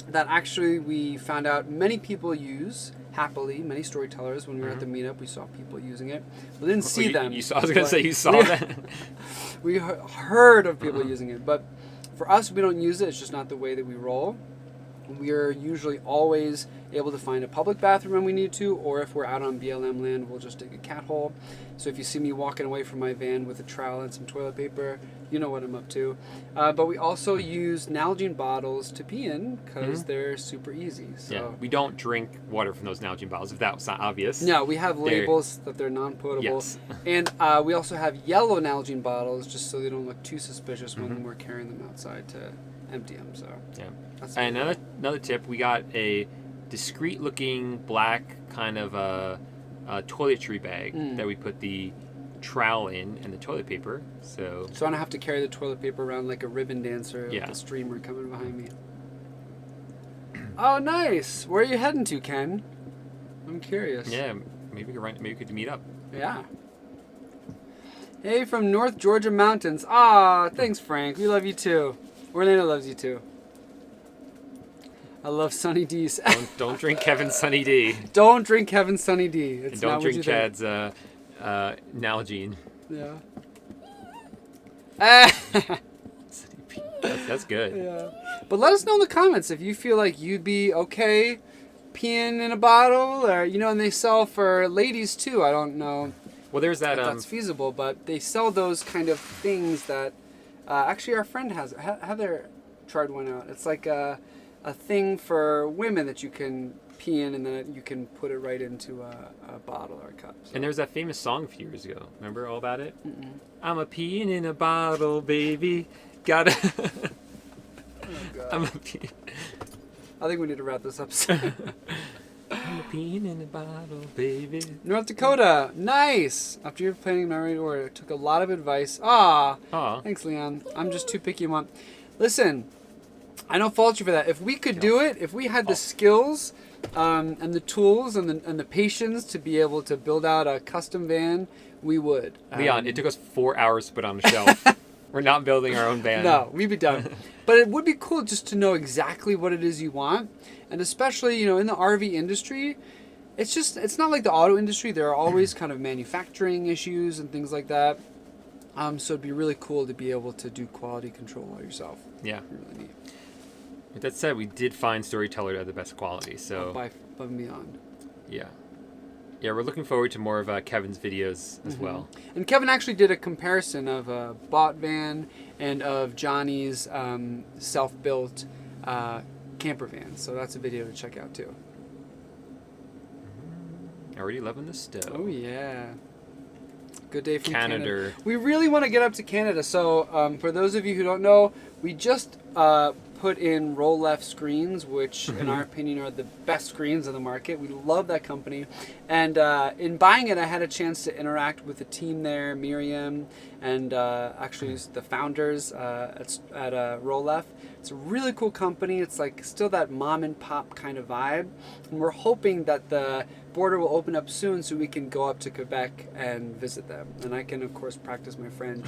that actually we found out many people use happily. Many Storytellers, when we were at the meetup, we saw people using it. We didn't see them. I was going to say you saw that. We heard of people using it, but for us, we don't use it. It's just not the way that we roll. We are usually always able to find a public bathroom when we need to, or if we're out on BLM land, we'll just dig a cat hole. So if you see me walking away from my van with a trowel and some toilet paper, you know what I'm up to. But we also use Nalgene bottles to pee in because they're super easy. So. Yeah, we don't drink water from those Nalgene bottles, if that was not obvious. No, we have labels that they're non-potable. Yes. And we also have yellow Nalgene bottles just so they don't look too suspicious when we're carrying them outside to empty them. So yeah. And another tip, we got a discreet looking black kind of a toiletry bag that we put the trowel in and the toilet paper. So I don't have to carry the toilet paper around like a ribbon dancer with Yeah. a streamer coming behind me. Oh, nice. Where are you heading to, Ken? I'm curious. Yeah, maybe we could meet up. Yeah. Hey, from North Georgia mountains. Ah, thanks, Frank. We love you too. Orlando loves you too. I love Sunny D's. Don't drink Kevin's Sunny D. Don't drink Kevin's Sunny D. It's And don't not drink what you Chad's Nalgene. think. Yeah. That's good. Yeah. But let us know in the comments if you feel like you'd be okay peeing in a bottle, or and they sell for ladies too. I don't know. Well, there's that. If that's feasible, but they sell those kind of things that actually our friend has. Heather tried one out. It's like a thing for women that you can pee in, and then you can put it right into a bottle or a cup. So. And there's that famous song a few years ago. Remember all about it? I'm a peeing in a bottle, baby. Gotta. I'm a peeing. I think we need to wrap this up soon. I'm a peeing in a bottle, baby. North Dakota, nice. After you're planning my right order, took a lot of advice. Aw. Thanks, Leon. I'm just too picky. Listen, I don't fault you for that. If we could do it, if we had the skills and the tools and the patience to be able to build out a custom van, we would. Leon, it took us 4 hours to put on a shelf. We're not building our own van. No, we'd be done. But it would be cool just to know exactly what it is you want. And especially, in the RV industry, it's not like the auto industry. There are always kind of manufacturing issues and things like that. So it'd be really cool to be able to do quality control all yourself. Yeah. Really neat. With that said, we did find Storyteller to have the best quality. So Above and beyond. Yeah. Yeah, we're looking forward to more of Kevin's videos as well. And Kevin actually did a comparison of a bought van and of Johnny's self-built camper van. So that's a video to check out too. Already loving the stove. Oh yeah. Good day from Canada. Canada. We really want to get up to Canada. So for those of you who don't know, we just put in roll left screens, which in our opinion are the best screens on the market. We love that company. And in buying it, I had a chance to interact with the team there, Miriam, and actually the founders at roll left. It's a really cool company. It's like still that mom and pop kind of vibe. And we're hoping that the border will open up soon so we can go up to Quebec and visit them. And I can, of course, practice my French,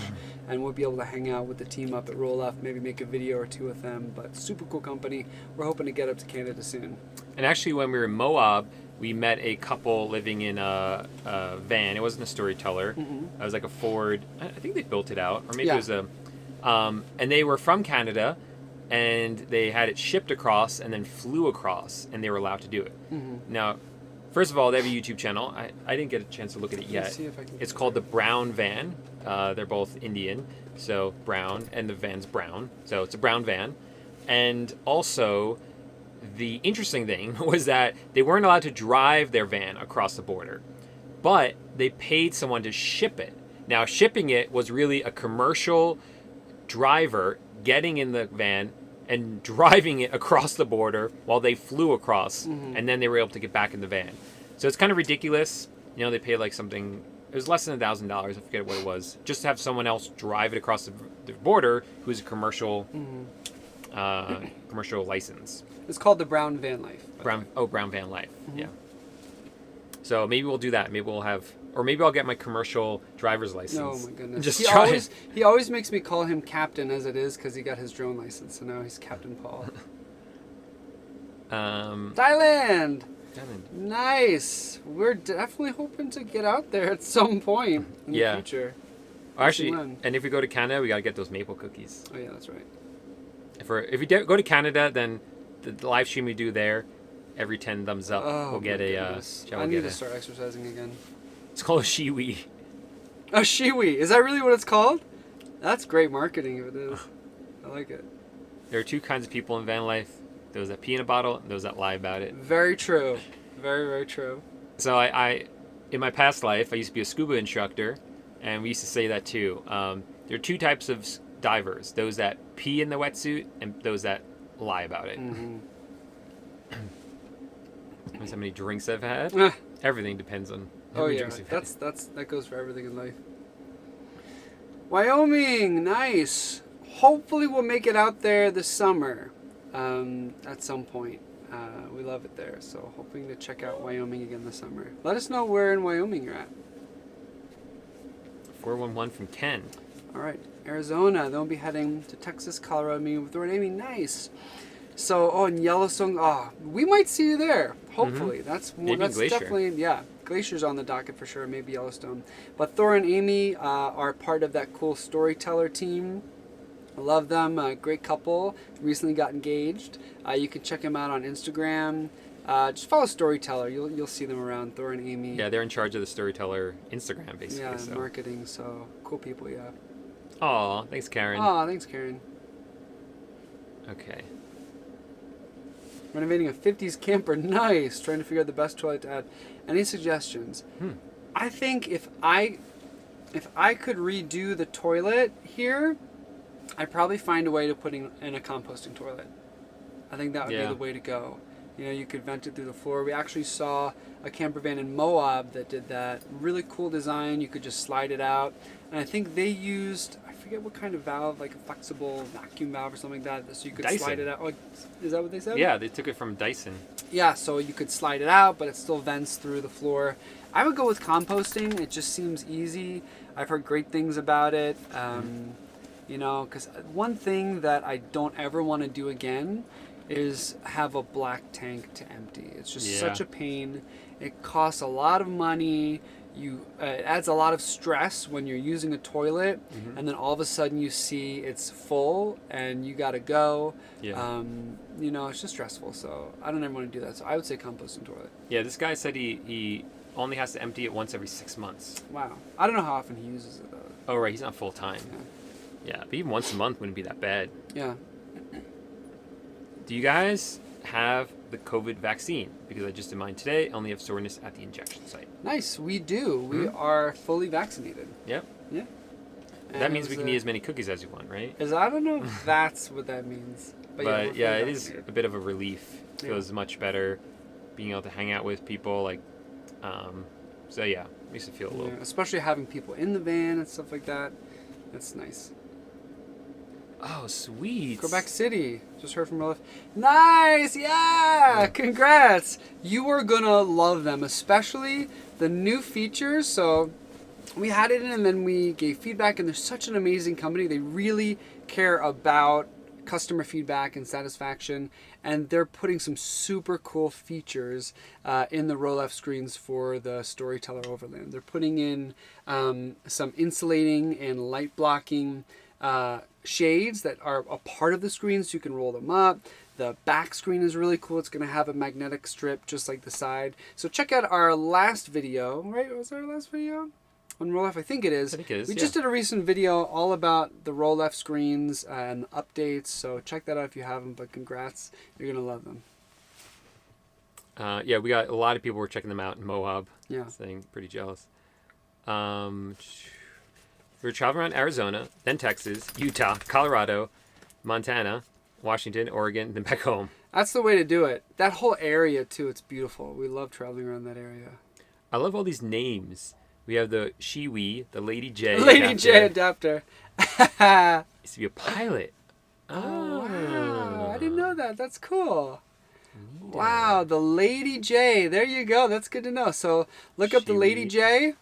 and we'll be able to hang out with the team up at Roll Up, maybe make a video or two with them. But super cool company. We're hoping to get up to Canada soon. And actually, when we were in Moab, we met a couple living in a van. It wasn't a Storyteller. It was like a Ford. I think they built it out, or maybe it was a. And they were from Canada, and they had it shipped across and then flew across, and they were allowed to do it. Now, first of all, they have a YouTube channel. I didn't get a chance to look at it yet. See if I can It's called the Brown Van. They're both Indian, so brown, and the van's brown, so it's a brown van. And also, the interesting thing was that they weren't allowed to drive their van across the border, but they paid someone to ship it. Now, shipping it was really a commercial driver getting in the van and driving it across the border while they flew across, and then they were able to get back in the van. So it's kind of ridiculous. You know, they paid like something, it was less than $1,000, I forget what it was, just to have someone else drive it across the border who's a commercial commercial license. It's called the Brown Van Life. Brown Van Life. Yeah. So maybe we'll do that. Maybe we'll have, or maybe I'll get my commercial driver's license. Oh my goodness. Just he try. He always makes me call him Captain as it is because he got his drone license. So now he's Captain Paul. Thailand. Nice. We're definitely hoping to get out there at some point in the future. Actually, and if we go to Canada, we gotta get those maple cookies. Oh yeah, that's right. If we go to Canada, then the live stream we do there, every 10 thumbs up, we'll get a. I need to start exercising again. It's called a shiwi. A shiwi. Is that really what it's called? That's great marketing if it is. I like it. There are two kinds of people in van life: those that pee in a bottle and those that lie about it. Very true. Very, very true. So I in my past life, I used to be a scuba instructor, and we used to say that too. There are two types of divers: those that pee in the wetsuit and those that lie about it. That's how many drinks I've had. Everything depends on how many drinks you've had. That goes for everything in life. Wyoming, nice. Hopefully we'll make it out there this summer at some point. We love it there, so hoping to check out Wyoming again this summer. Let us know where in Wyoming you're at. 411 from Ken. All right, Arizona. Then we'll be heading to Texas, Colorado, meeting with Amy. Nice. So, in Yellowstone, we might see you there. Hopefully, that's Glacier. Definitely Glacier's on the docket for sure. Maybe Yellowstone, but Thor and Amy are part of that cool Storyteller team. I love them. Great couple. Recently got engaged. You can check them out on Instagram. Just follow Storyteller. You'll see them around. Thor and Amy. Yeah, they're in charge of the Storyteller Instagram, basically. Yeah, so. marketing. So cool people. Yeah. Aw, thanks, Karen. Thanks, Karen. Okay. Renovating a 50s camper. Nice. Trying to figure out the best toilet to add. Any suggestions? I think if I could redo the toilet here, I'd probably find a way to put in a composting toilet. I think that would be the way to go. You know, you could vent it through the floor. We actually saw a camper van in Moab that did that. Really cool design. You could just slide it out. And I think they used, I forget what kind of valve, like a flexible vacuum valve or something like that, so you could Dyson. slide it out. Oh, is that what they said? Yeah, they took it from Dyson. Yeah, so you could slide it out, but it still vents through the floor. I would go with composting. It just seems easy. I've heard great things about it. You know, because one thing that I don't ever want to do again is have a black tank to empty. It's just such a pain. It costs a lot of money. It adds a lot of stress when you're using a toilet, and then all of a sudden you see it's full and you gotta go. Yeah. You know, it's just stressful. So I don't ever want to do that. So I would say composting toilet. Yeah, this guy said he only has to empty it once every 6 months. Wow. I don't know how often he uses it though. Oh right, he's not full time. Yeah, but even once a month wouldn't be that bad. Yeah. Do you guys have the COVID vaccine? Because I just did mine today. I only have soreness at the injection site. Nice, we do. We are fully vaccinated. Yep. Yeah. That means we can eat as many cookies as you want, right? I don't know if that's what that means. But yeah, it is a bit of a relief. It feels much better being able to hang out with people. Like, so yeah, makes it feel a little. Yeah, especially having people in the van and stuff like that. That's nice. Oh, sweet. Quebec City. Just heard from Relief. Nice! Yeah! Congrats! You are gonna love them, especially the new features. So we had it in and then we gave feedback, and they're such an amazing company. They really care about customer feedback and satisfaction, and they're putting some super cool features in the roll-off screens for the Storyteller Overland. They're putting in some insulating and light blocking shades that are a part of the screen, so you can roll them up. The back screen is really cool. It's going to have a magnetic strip just like the side. So check out our last video, right? Was our last video on roll-off? I think it is. I think it is, We just did a recent video all about the roll-off screens and updates. So check that out if you haven't, but congrats. You're going to love them. Yeah, we got a lot of people were checking them out in Moab. Yeah. Saying pretty jealous. We're traveling around Arizona, then Texas, Utah, Colorado, Montana, Washington, Oregon, then back home. That's the way to do it. That whole area, too, it's beautiful. We love traveling around that area. I love all these names. We have the Shiwi, the Lady J. Lady J adapter. Used to be a pilot. Oh, wow. I didn't know that. That's cool. Wow, the Lady J. There you go. That's good to know. So look up the Lady J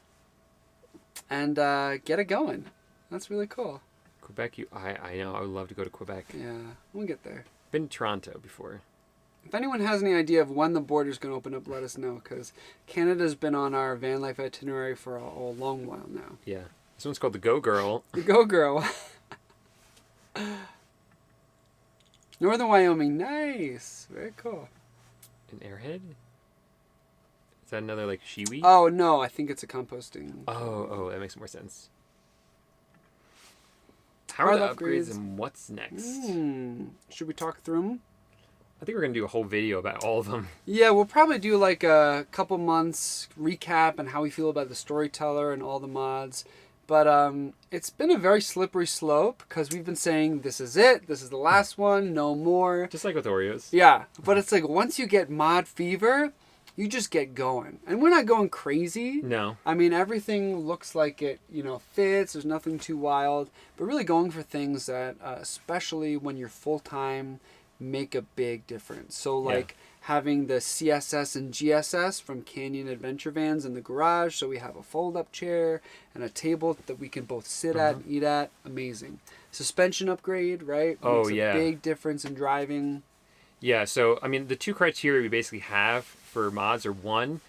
and get it going. That's really cool. Quebec, I know. I would love to go to Quebec. Yeah, we'll get there. Been to Toronto before. If anyone has any idea of when the border's going to open up, let us know, because Canada's been on our van life itinerary for a long while now. Yeah. This one's called the Go Girl. The Go Girl. Northern Wyoming. Nice. Very cool. An Airhead? Is that another, like, Shiwi? Oh, no. I think it's a composting. Oh, that makes more sense. How are the upgrades and what's next? Should we talk through them? I think we're going to do a whole video about all of them. Yeah, we'll probably do like a couple months recap and how we feel about the Storyteller and all the mods. But it's been a very slippery slope because we've been saying this is it, this is the last one, no more. Just like with Oreos. Yeah, but it's like once you get mod fever, you just get going. And we're not going crazy. No. I mean, everything looks like it, fits. There's nothing too wild. But really going for things that, especially when you're full-time, make a big difference. So like having the CSS and GSS from Canyon Adventure Vans in the garage. So we have a fold-up chair and a table that we can both sit at and eat at. Amazing. Suspension upgrade, right? Oh, Makes a big difference in driving. Yeah, so, I mean, the two criteria we basically have for mods are one,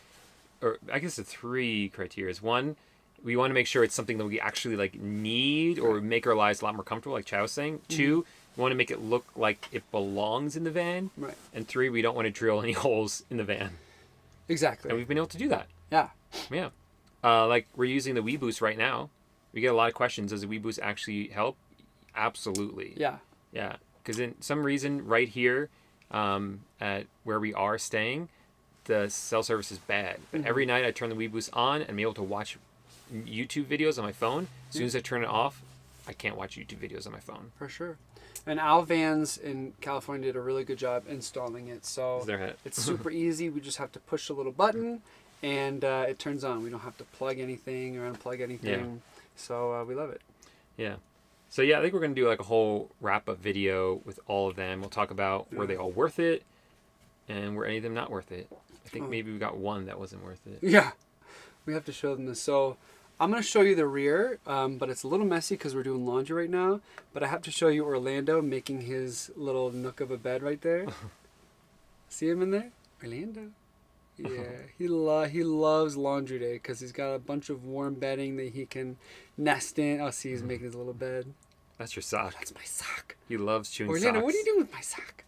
or I guess the three criteria is one, we want to make sure it's something that we actually, like, need or make our lives a lot more comfortable, like Chad was saying. Two, we want to make it look like it belongs in the van. Right. And three, we don't want to drill any holes in the van. Exactly. And we've been able to do that. Yeah. Yeah. Like, we're using the WeBoost right now. We get a lot of questions. Does the WeBoost actually help? Absolutely. Yeah. Yeah. Because in some reason, right here, at where we are staying, the cell service is bad. But every night I turn the WeBoost on and I'm able to watch YouTube videos on my phone. As soon as I turn it off, I can't watch YouTube videos on my phone. For sure. And Al Vans in California did a really good job installing it. So it's super easy. We just have to push a little button and it turns on. We don't have to plug anything or unplug anything. Yeah. So we love it. Yeah. So yeah, I think we're going to do like a whole wrap-up video with all of them. We'll talk about were they all worth it and were any of them not worth it. I think maybe we got one that wasn't worth it. Yeah. We have to show them this. So I'm going to show you the rear, but it's a little messy because we're doing laundry right now. But I have to show you Orlando making his little nook of a bed right there. See him in there? Orlando. Yeah, he loves laundry day because he's got a bunch of warm bedding that he can nest in. Oh, see, he's making his little bed. That's your sock. That's my sock. He loves chewing Orlando, socks. what are you doing with my sock?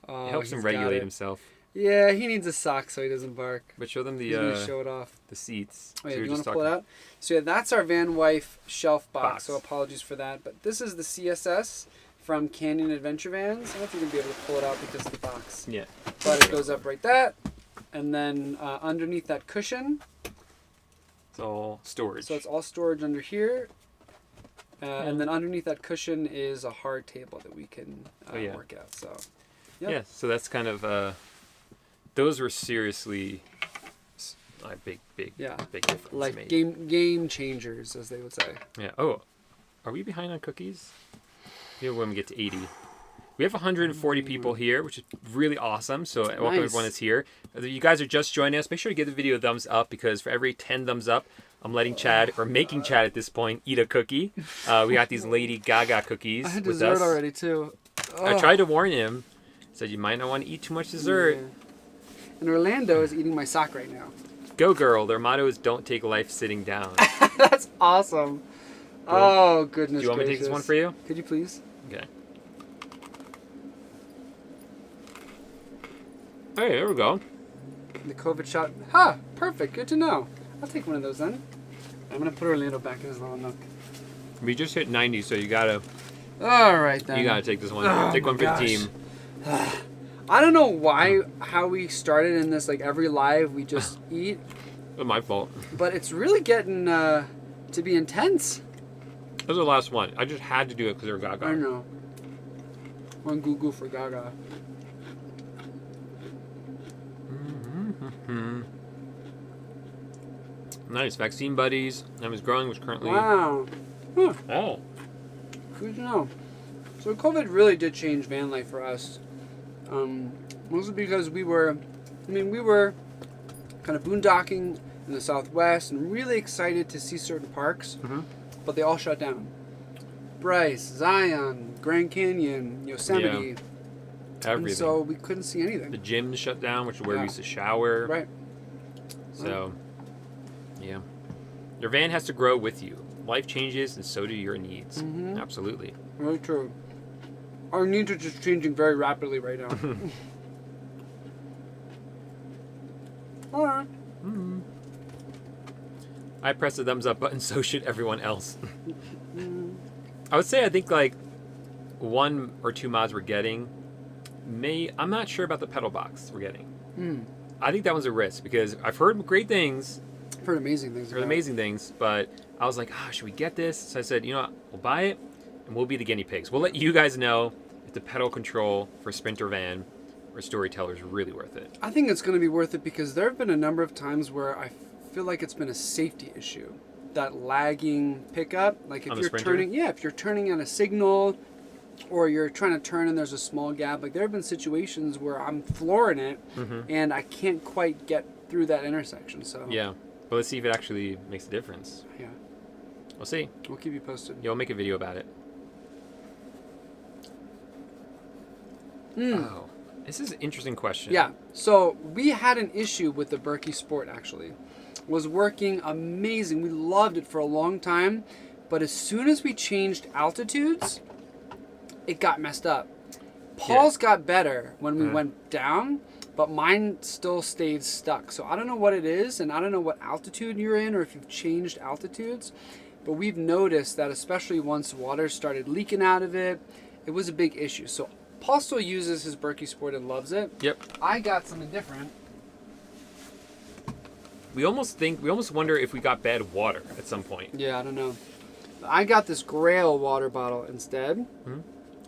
Oh, it helps him regulate himself. Yeah, he needs a sock so he doesn't bark. But show them the He's gonna show it off. The seats. Oh yeah, so you want to pull it out? So yeah, that's our Van Wife shelf box. So apologies for that. But this is the CSS from Canyon Adventure Vans. I don't know if you're gonna be able to pull it out because of the box. Yeah. But it goes up right that, and then underneath that cushion. It's all storage. So it's all storage under here. And then underneath that cushion is a hard table that we can work out. So. Yep. Yeah. So that's kind of. Those were seriously big difference. Like made. game changers, as they would say. Yeah. Oh, are we behind on cookies? Maybe when we get to 80. We have 140 people here, which is really awesome. So welcome everyone that's here. If you guys are just joining us, make sure to give the video a thumbs up because for every 10 thumbs up, I'm letting Chad, or making Chad at this point, eat a cookie. We got these Lady Gaga cookies I had with dessert us. already too. I tried to warn him. Said you might not want to eat too much dessert. Yeah. And Orlando is eating my sock right now. Go girl. Their motto is don't take life sitting down. That's awesome. Oh, goodness Do you want me to take this one for you? Could you please? Okay. Hey, there we go. The COVID shot. Ha! Perfect. Good to know. I'll take one of those then. I'm going to put Orlando back in his little nook. We just hit 90, so you gotta All right, then. you gotta take this one. Oh, take one for my the team. I don't know how we started in this, like every live we just eat, It's my fault. but it's really getting to be intense. This is the last one. I just had to do it because they're Gaga. I know. One goo for Gaga. Nice. Vaccine buddies. I was growing, was currently. Wow. Huh. Oh. Good to know. So COVID really did change van life for us. Mostly because we were kind of boondocking in the Southwest and really excited to see certain parks, but they all shut down. Bryce, Zion, Grand Canyon, Yosemite. Everything. And so we couldn't see anything. The gym shut down, which is where we Yeah. used to shower. Right. So, yeah. Your van has to grow with you. Life changes, and so do your needs. Absolutely. Really true. Our needs are just changing very rapidly right now. All right. I press the thumbs up button, so should everyone else. I would say I think like 1 or 2 mods we're getting. I'm not sure about the pedal box we're getting. I think that one's a risk because I've heard great things. I've heard amazing things. Heard amazing things, but I was like, should we get this? So I said, you know what, we'll buy it and we'll be the guinea pigs. We'll let you guys know if the pedal control for Sprinter Van or Storyteller is really worth it. I think it's going to be worth it because there have been a number of times where I feel like it's been a safety issue. That lagging pickup, like if you're turning on a signal or you're trying to turn and there's a small gap, like there have been situations where I'm flooring it and I can't quite get through that intersection. So yeah, but let's see if it actually makes a difference. Yeah, we'll see. We'll keep you posted. Yeah, we'll make a video about it. Oh, this is an interesting question. Yeah, so we had an issue with the Berkey Sport actually. It was working amazing. We loved it for a long time, but as soon as we changed altitudes, it got messed up. Paul's got better when we went down, but mine still stayed stuck. So I don't know what it is, and I don't know what altitude you're in or if you've changed altitudes, but we've noticed that especially once water started leaking out of it, it was a big issue. So Paul still uses his Berkey Sport and loves it. Yep. I got something different. We almost wonder if we got bad water at some point. Yeah, I don't know. I got this Grail water bottle instead,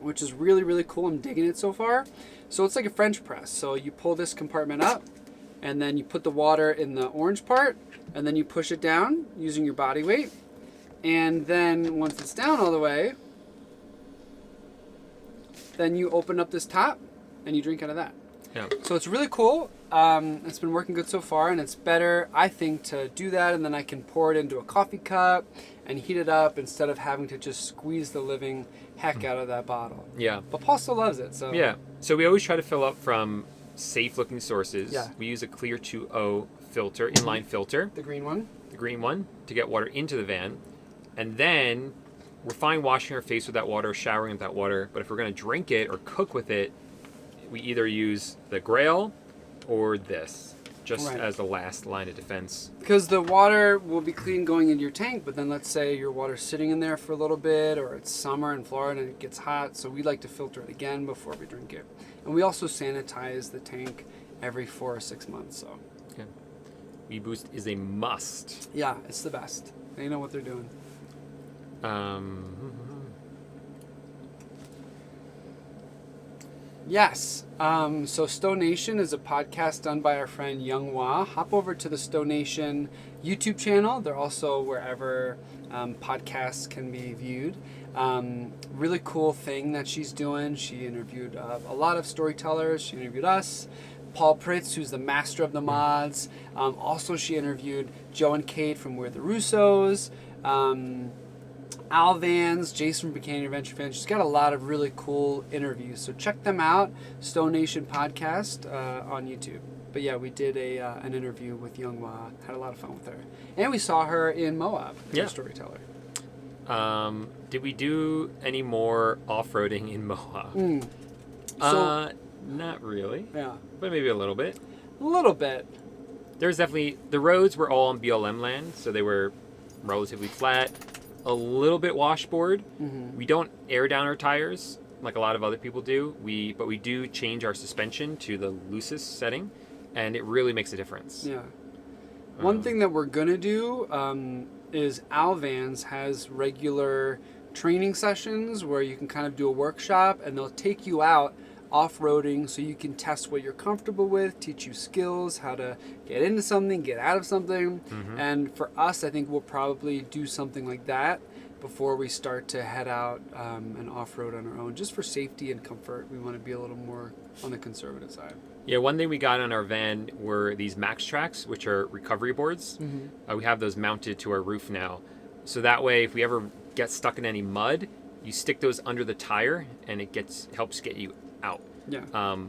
which is really, really cool. I'm digging it so far. So it's like a French press. So you pull this compartment up, and then you put the water in the orange part, and then you push it down using your body weight. And then once it's down all the way, then you open up this top, and you drink out of that. Yeah. So it's really cool. It's been working good so far, and it's better, I think, to do that, and then I can pour it into a coffee cup and heat it up instead of having to just squeeze the living heck out of that bottle. Yeah. But Paul still loves it, so. Yeah. So we always try to fill up from safe-looking sources. Yeah. We use a Clear 2O filter, inline filter, The green one. the green one, to get water into the van. And then we're fine washing our face with that water, showering with that water, but if we're going to drink it or cook with it, we either use the Grail or this, just as the last line of defense. Because the water will be clean going into your tank, but then let's say your water's sitting in there for a little bit, or it's summer in Florida and it gets hot, so we like to filter it again before we drink it. And we also sanitize the tank every 4 or 6 months. So. Okay. WeBoost is a must. Yeah, it's the best. They know what they're doing. Yes. So Stow Nation is a podcast done by our friend Young Hua. Hop over to the Stow Nation YouTube channel. They're also wherever podcasts can be viewed. Really cool thing that she's doing. She interviewed a lot of storytellers. She interviewed us. Paul Pritz, who's the master of the mods. Also, she interviewed Joe and Kate from We're the Russos. Al Vans, Jason from Buchanan Adventure Fan. She's got a lot of really cool interviews. So check them out. Stone Nation Podcast on YouTube. But yeah, we did an interview with Younghwa. Had a lot of fun with her. And we saw her in Moab, the Storyteller. Did we do any more off-roading in Moab? Not really. Yeah. But maybe a little bit. A little bit. There's definitely... The roads were all on BLM land, so they were relatively flat. A little bit washboard. Mm-hmm. We don't air down our tires like a lot of other people do. But we do change our suspension to the loosest setting, and it really makes a difference. Yeah. One thing that we're going to do is Al Vans has regular training sessions where you can kind of do a workshop, and they'll take you out off-roading so you can test what you're comfortable with, teach you skills, how to get into something, get out of something. Mm-hmm. And for us, I think we'll probably do something like that before we start to head out and off-road on our own, just for safety and comfort. We want to be a little more on the conservative side. Yeah, one thing we got on our van were these Max Tracks, which are recovery boards. Mm-hmm. We have those mounted to our roof now. So that way, if we ever get stuck in any mud, you stick those under the tire, and it helps get you out. Yeah.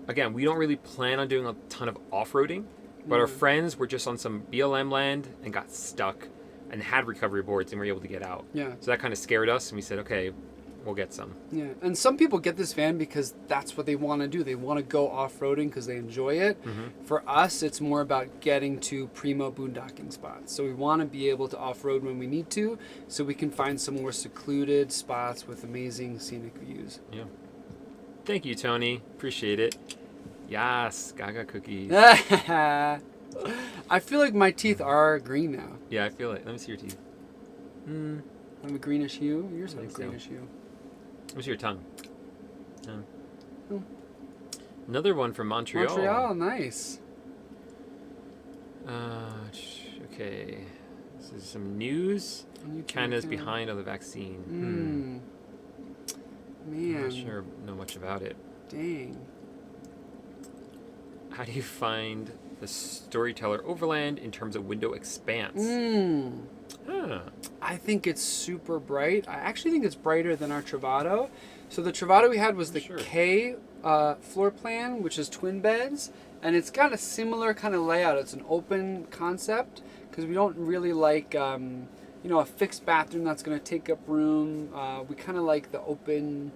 Again, we don't really plan on doing a ton of off-roading, but our friends were just on some BLM land and got stuck and had recovery boards and were able to get out. Yeah. So that kind of scared us, and we said, okay, we'll get some. Yeah, and some people get this van because that's what they want to do. They want to go off-roading because they enjoy it. Mm-hmm. For us, it's more about getting to primo boondocking spots. So we want to be able to off-road when we need to, so we can find some more secluded spots with amazing scenic views. Yeah. Thank you, Tony. Appreciate it. Yes, Gaga cookies. I feel like my teeth are green now. Yeah, I feel it. Let me see your teeth. I have a greenish hue. Yours have a think so. greenish hue. Let me see your tongue. Oh. Another one from Montreal. Montreal, nice. Okay. This is some news. Canada's behind on the vaccine. Man. I'm not sure know much about it. Dang. How do you find the Storyteller Overland in terms of window expanse? I think it's super bright. I actually think it's brighter than our Travado. So the Travado we had was the K floor plan, which is twin beds, and it's got a similar kind of layout. It's an open concept because we don't really like a fixed bathroom that's going to take up room. We kind of like the open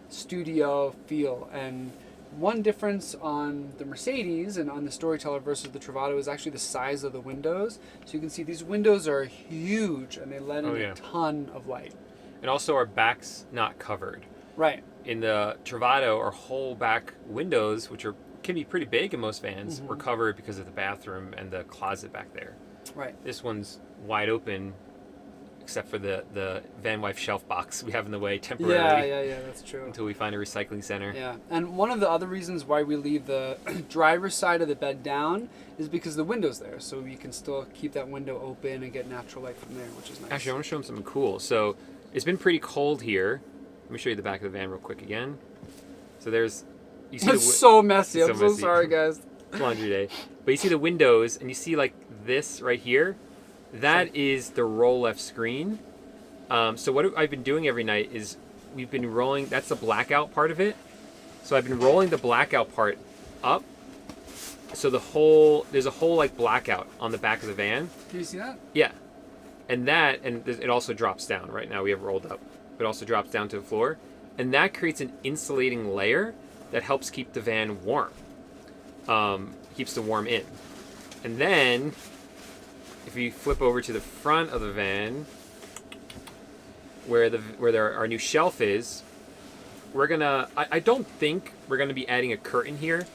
studio feel. And one difference on the Mercedes and on the Storyteller versus the Travado is actually the size of the windows. So you can see these windows are huge and they let in a ton of light. And also our back's not covered. Right. In the Travado, our whole back windows, which can be pretty big in most vans, were covered because of the bathroom and the closet back there. Right. This one's wide open, except for the van wife shelf box we have in the way temporarily. Yeah, that's true. Until we find a recycling center. Yeah, and one of the other reasons why we leave the driver's side of the bed down is because the window's there, so you can still keep that window open and get natural light from there, which is nice. Actually, I want to show them something cool. So it's been pretty cold here. Let me show you the back of the van real quick again. So there's... You see it's so messy. I'm so sorry, guys. It's laundry day. But you see the windows, and you see like this right here. That is the roll left screen. So what I've been doing every night is we've been rolling, that's the blackout part of it. So I've been rolling the blackout part up. So there's a whole like blackout on the back of the van. Can you see that? Yeah. And it also drops down. Right now we have rolled up. It also drops down to the floor. And that creates an insulating layer that helps keep the van warm. Keeps the warm in. And then if you flip over to the front of the van, where our new shelf is, we're gonna. I don't think we're gonna be adding a curtain here,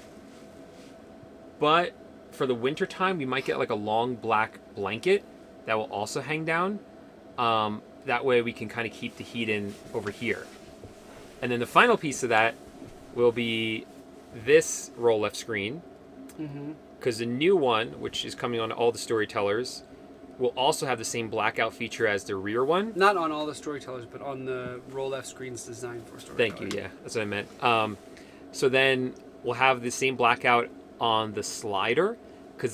but for the winter time, we might get like a long black blanket that will also hang down. That way, we can kind of keep the heat in over here. And then the final piece of that will be this roll left screen. Because the new one, which is coming on all the Storytellers, will also have the same blackout feature as the rear one. Not on all the Storytellers, but on the roll left screens designed for Storytellers. Thank you, yeah. That's what I meant. So then we'll have the same blackout on the slider, because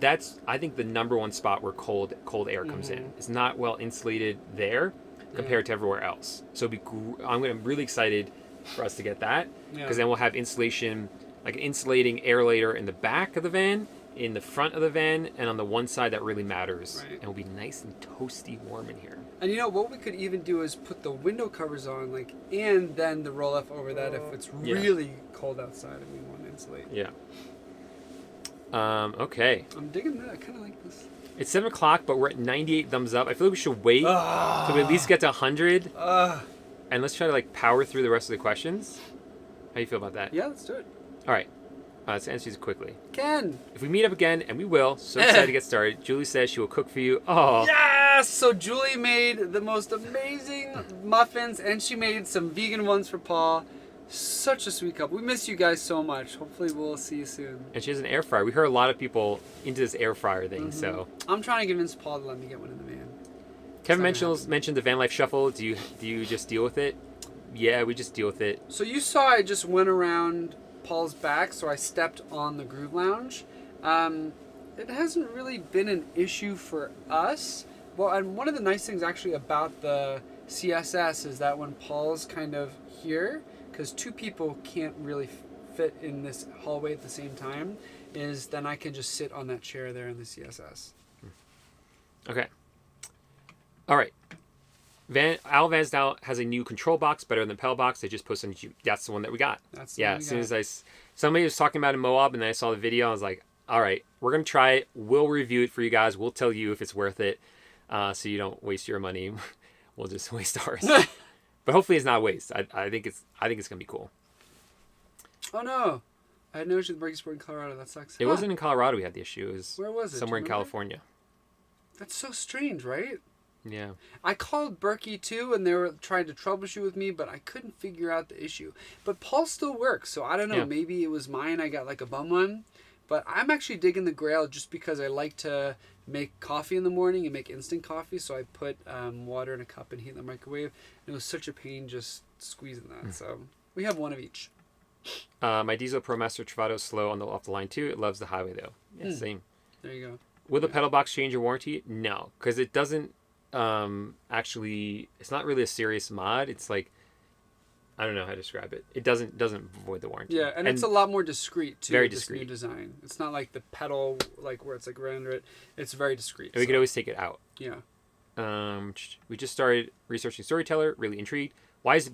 that's, I think, the number one spot where cold air comes in. It's not well insulated there. compared to everywhere else. So I'm really excited for us to get that, because then we'll have insulation, like an insulating airlator in the back of the van, in the front of the van, and on the one side that really matters. Right. And it'll be nice and toasty warm in here. And you know what we could even do is put the window covers on, like, and then the roll up over that if it's really cold outside and we want to insulate. Yeah. Okay. I'm digging that. I kind of like this. It's 7 o'clock, but we're at 98 thumbs up. I feel like we should wait till we at least get to 100. And let's try to like power through the rest of the questions. How do you feel about that? Yeah, let's do it. All right. Let's answer these quickly. Ken. If we meet up again, and we will, so excited to get started. Julie says she will cook for you. Oh. Yes! So Julie made the most amazing muffins, and she made some vegan ones for Paul. Such a sweet couple. We miss you guys so much. Hopefully we'll see you soon. And she has an air fryer. We heard a lot of people into this air fryer thing, so. I'm trying to convince Paul to let me get one in the van. Kevin mentioned the van life shuffle. Do you just deal with it? Yeah, we just deal with it. So you saw I just went around Paul's back, so I stepped on the Groove Lounge. It hasn't really been an issue for us. Well, and one of the nice things actually about the CSS is that when Paul's kind of here, because two people can't really fit in this hallway at the same time, is then I can just sit on that chair there in the CSS. Okay. All right. Al Vans now has a new control box, better than pedal box. They just posted on YouTube. That's the one that we got. That's the one we as soon got. as somebody was talking about it in Moab, and then I saw the video, I was like, all right, we're going to try it. We'll review it for you guys. We'll tell you if it's worth it, so you don't waste your money. We'll just waste ours. But hopefully it's not a waste. I think it's going to be cool. Oh no. I had no issue with Berkey Sport in Colorado. That sucks. It wasn't in Colorado we had the issue. It was Where was it? somewhere in Do you remember? California. That's so strange, right? Yeah. I called Berkey too, and they were trying to troubleshoot with me, but I couldn't figure out the issue. But Paul still works, so I don't know. Yeah. Maybe it was mine. I got like a bum one. But I'm actually digging the Grail just because I like to make coffee in the morning and make instant coffee. So I put water in a cup and heat in the microwave. And it was such a pain just squeezing that. So we have one of each. My Diesel ProMaster Travato is slow off the line too. It loves the highway though. Yeah, same. There you go. Will the pedal box change your warranty? No, because it doesn't actually. It's not really a serious mod. It's like, I don't know how to describe it. It doesn't void the warranty. Yeah, and it's a lot more discreet too. Very this discreet. new design. It's not like the pedal like where it's like right under it. It's very discreet. And we could always take it out. Yeah. We just started researching Storyteller. Really intrigued. Why is the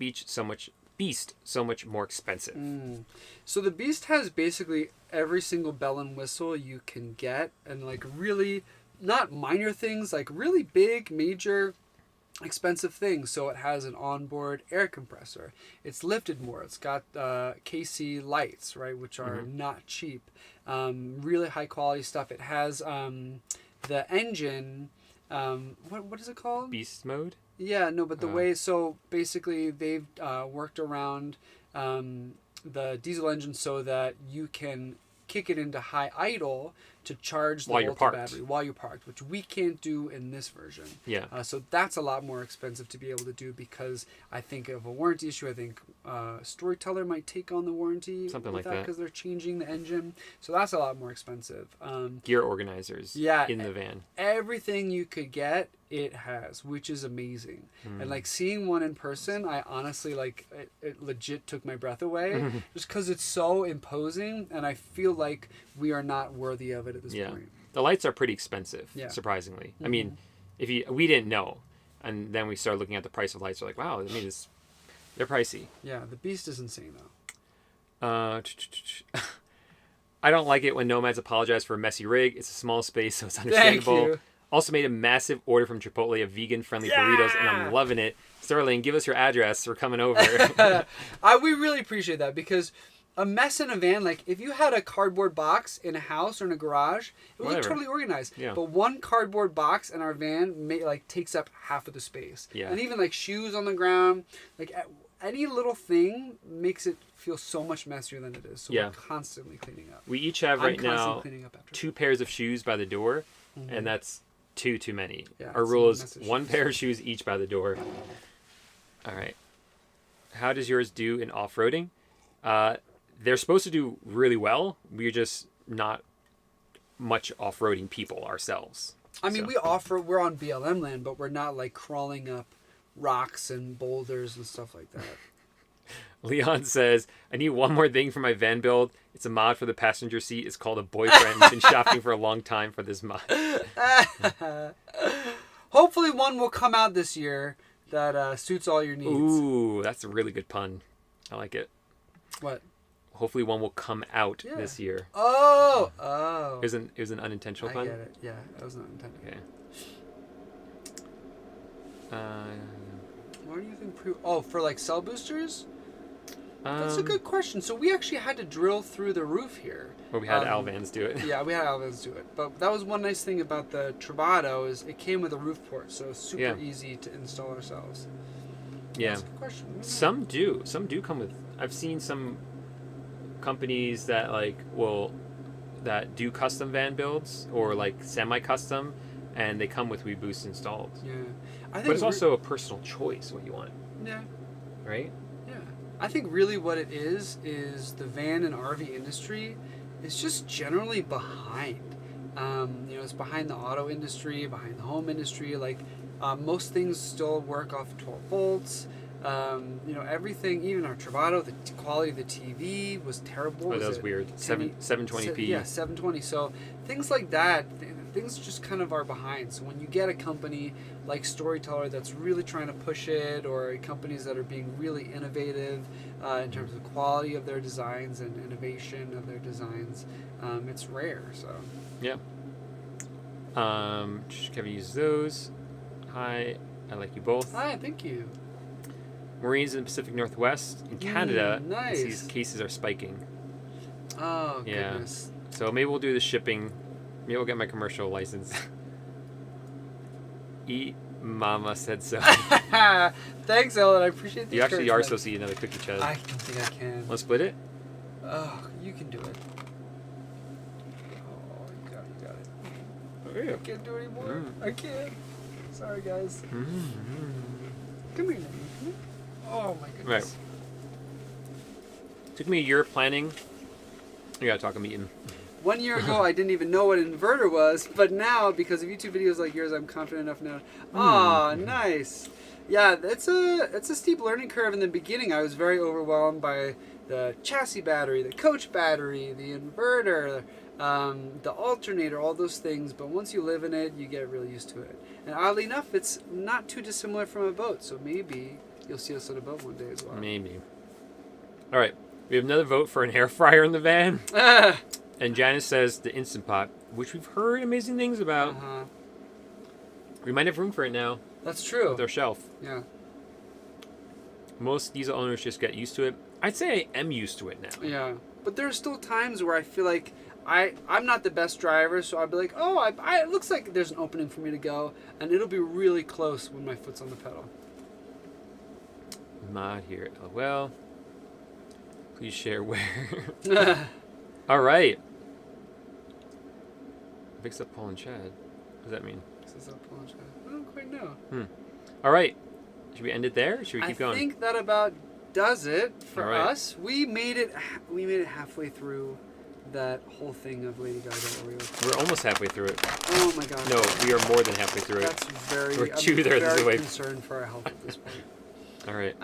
Beast so much more expensive? So the Beast has basically every single bell and whistle you can get, and like really not minor things, like really big, major, expensive things. So it has an onboard air compressor. It's lifted more. It's got KC lights, right, which are not cheap. Really high quality stuff. It has the engine. What is it called? Beast mode. Yeah, no, but the way, so basically they've worked around the diesel engine so that you can kick it into high idle to charge the Volta battery while you're parked, which we can't do in this version. Yeah. So that's a lot more expensive to be able to do because I think of a warranty issue. I think Storyteller might take on the warranty. Something like that. Because they're changing the engine. So that's a lot more expensive. Gear organizers in the van. Everything you could get, it has, which is amazing. And like seeing one in person, I honestly like it legit took my breath away just because it's so imposing, and I feel like we are not worthy of it at this point. The lights are pretty expensive, surprisingly. I mean, we didn't know, and then we started looking at the price of lights. We're like, wow, I mean, they're pricey. Yeah, the Beast is insane though. I don't like it when Nomads apologize for a messy rig. It's a small space, so it's understandable. Thank you. Also made a massive order from Chipotle of vegan-friendly burritos, and I'm loving it. Sterling, give us your address. We're coming over. We really appreciate that because a mess in a van, like if you had a cardboard box in a house or in a garage, it would look totally organized. Yeah. But one cardboard box in our van takes up half of the space. Yeah. And even like shoes on the ground, like any little thing makes it feel so much messier than it is. So we're constantly cleaning up. We each have right now 2 pairs of shoes by the door, and that's too many. Yeah, our rule is 1 pair of shoes each by the door. All right. How does yours do in off-roading? They're supposed to do really well. We're just not much off-roading people ourselves. I mean, we're on BLM land, but we're not like crawling up rocks and boulders and stuff like that. Leon says, I need one more thing for my van build. It's a mod for the passenger seat. It's called a boyfriend. Been shopping for a long time for this mod. Hopefully one will come out this year that suits all your needs. Ooh, that's a really good pun. I like it. What? Hopefully one will come out this year. Oh. It was an unintentional pun? I get it. Yeah, that was not intended. Okay. What do you think? For like cell boosters? That's a good question. So we actually had to drill through the roof here. Well, we had Alvans do it. Yeah, we had Alvans do it. But that was one nice thing about the Travado is it came with a roof port, so it's super easy to install ourselves. Yeah. That's a good question. Some do. Some do come with. I've seen some companies that that do custom van builds or like semi-custom, and they come with WeBoost installed. Yeah. But it's also a personal choice what you want. Yeah. Right? Yeah. I think really what it is the van and RV industry is just generally behind. It's behind the auto industry, behind the home industry. Like most things still work off 12 volts. Everything, even our Travado, the quality of the TV was terrible. Oh, that was weird. 720p. Yeah, 720. So things like that, things just kind of are behind. So when you get a company like Storyteller that's really trying to push it, or companies that are being really innovative in terms of quality of their designs and innovation of their designs, it's rare. So yeah. Kevin uses those. Hi, I like you both. Hi, thank you. Marines in the Pacific Northwest in Canada. Nice. These cases are spiking. Oh, goodness. So maybe we'll do the shipping. Maybe we'll get my commercial license. Eat Mama said so. Thanks, Ellen. I appreciate the You actually are supposed to eat another cookie, Chad. I don't think I can. Want to split it? Oh, you can do it. Oh, you got it. Oh, yeah. I can't do it anymore. I can't. Sorry, guys. Come here. Oh, my goodness. Right. Took me a year of planning. You gotta talk, I'm eating. 1 year ago, I didn't even know what an inverter was, but now, because of YouTube videos like yours, I'm confident enough now. Oh, nice. Yeah, it's a steep learning curve in the beginning. I was very overwhelmed by the chassis battery, the coach battery, the inverter, the alternator, all those things. But once you live in it, you get really used to it. And oddly enough, it's not too dissimilar from a boat. So maybe you'll see us on a boat one day as well. Maybe. All right. We have another vote for an air fryer in the van. And Janice says the Instant Pot, which we've heard amazing things about. We might have room for it now. That's true. With our shelf. Yeah. Most diesel owners just get used to it. I'd say I am used to it now. Yeah. But there are still times where I feel like I'm not the best driver, so I'll be like, oh, it looks like there's an opening for me to go, and it'll be really close when my foot's on the pedal. Mod here. LOL. Please share where. All right. Fix up Paul and Chad. What does that mean? Fix up Paul and Chad. I don't quite know. All right. Should we end it there, or should we keep going? I think that about does it for us. We made it halfway through that whole thing of Lady Gaga. We're almost halfway through it. Oh my god. No, we are more than halfway through That's it. We're very concerned for our health at this point. All right.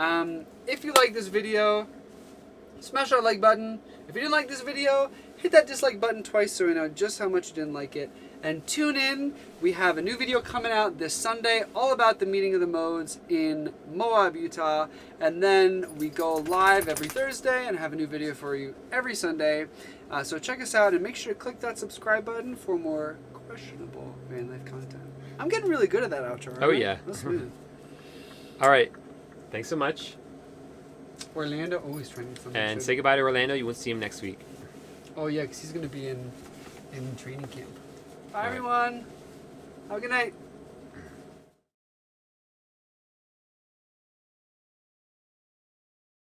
If you like this video, smash that like button. If you didn't like this video, hit that dislike button twice so we know just how much you didn't like it. And tune in. We have a new video coming out this Sunday all about the meeting of the modes in Moab, Utah. And then we go live every Thursday and have a new video for you every Sunday. So check us out and make sure to click that subscribe button for more questionable van life content. I'm getting really good at that outro. Oh, yeah. That's smooth. All right. Thanks so much. Orlando, always trying to get something. And say goodbye to Orlando. You won't see him next week. Oh, yeah, because he's going to be in training camp. Bye, everyone. Have a good night.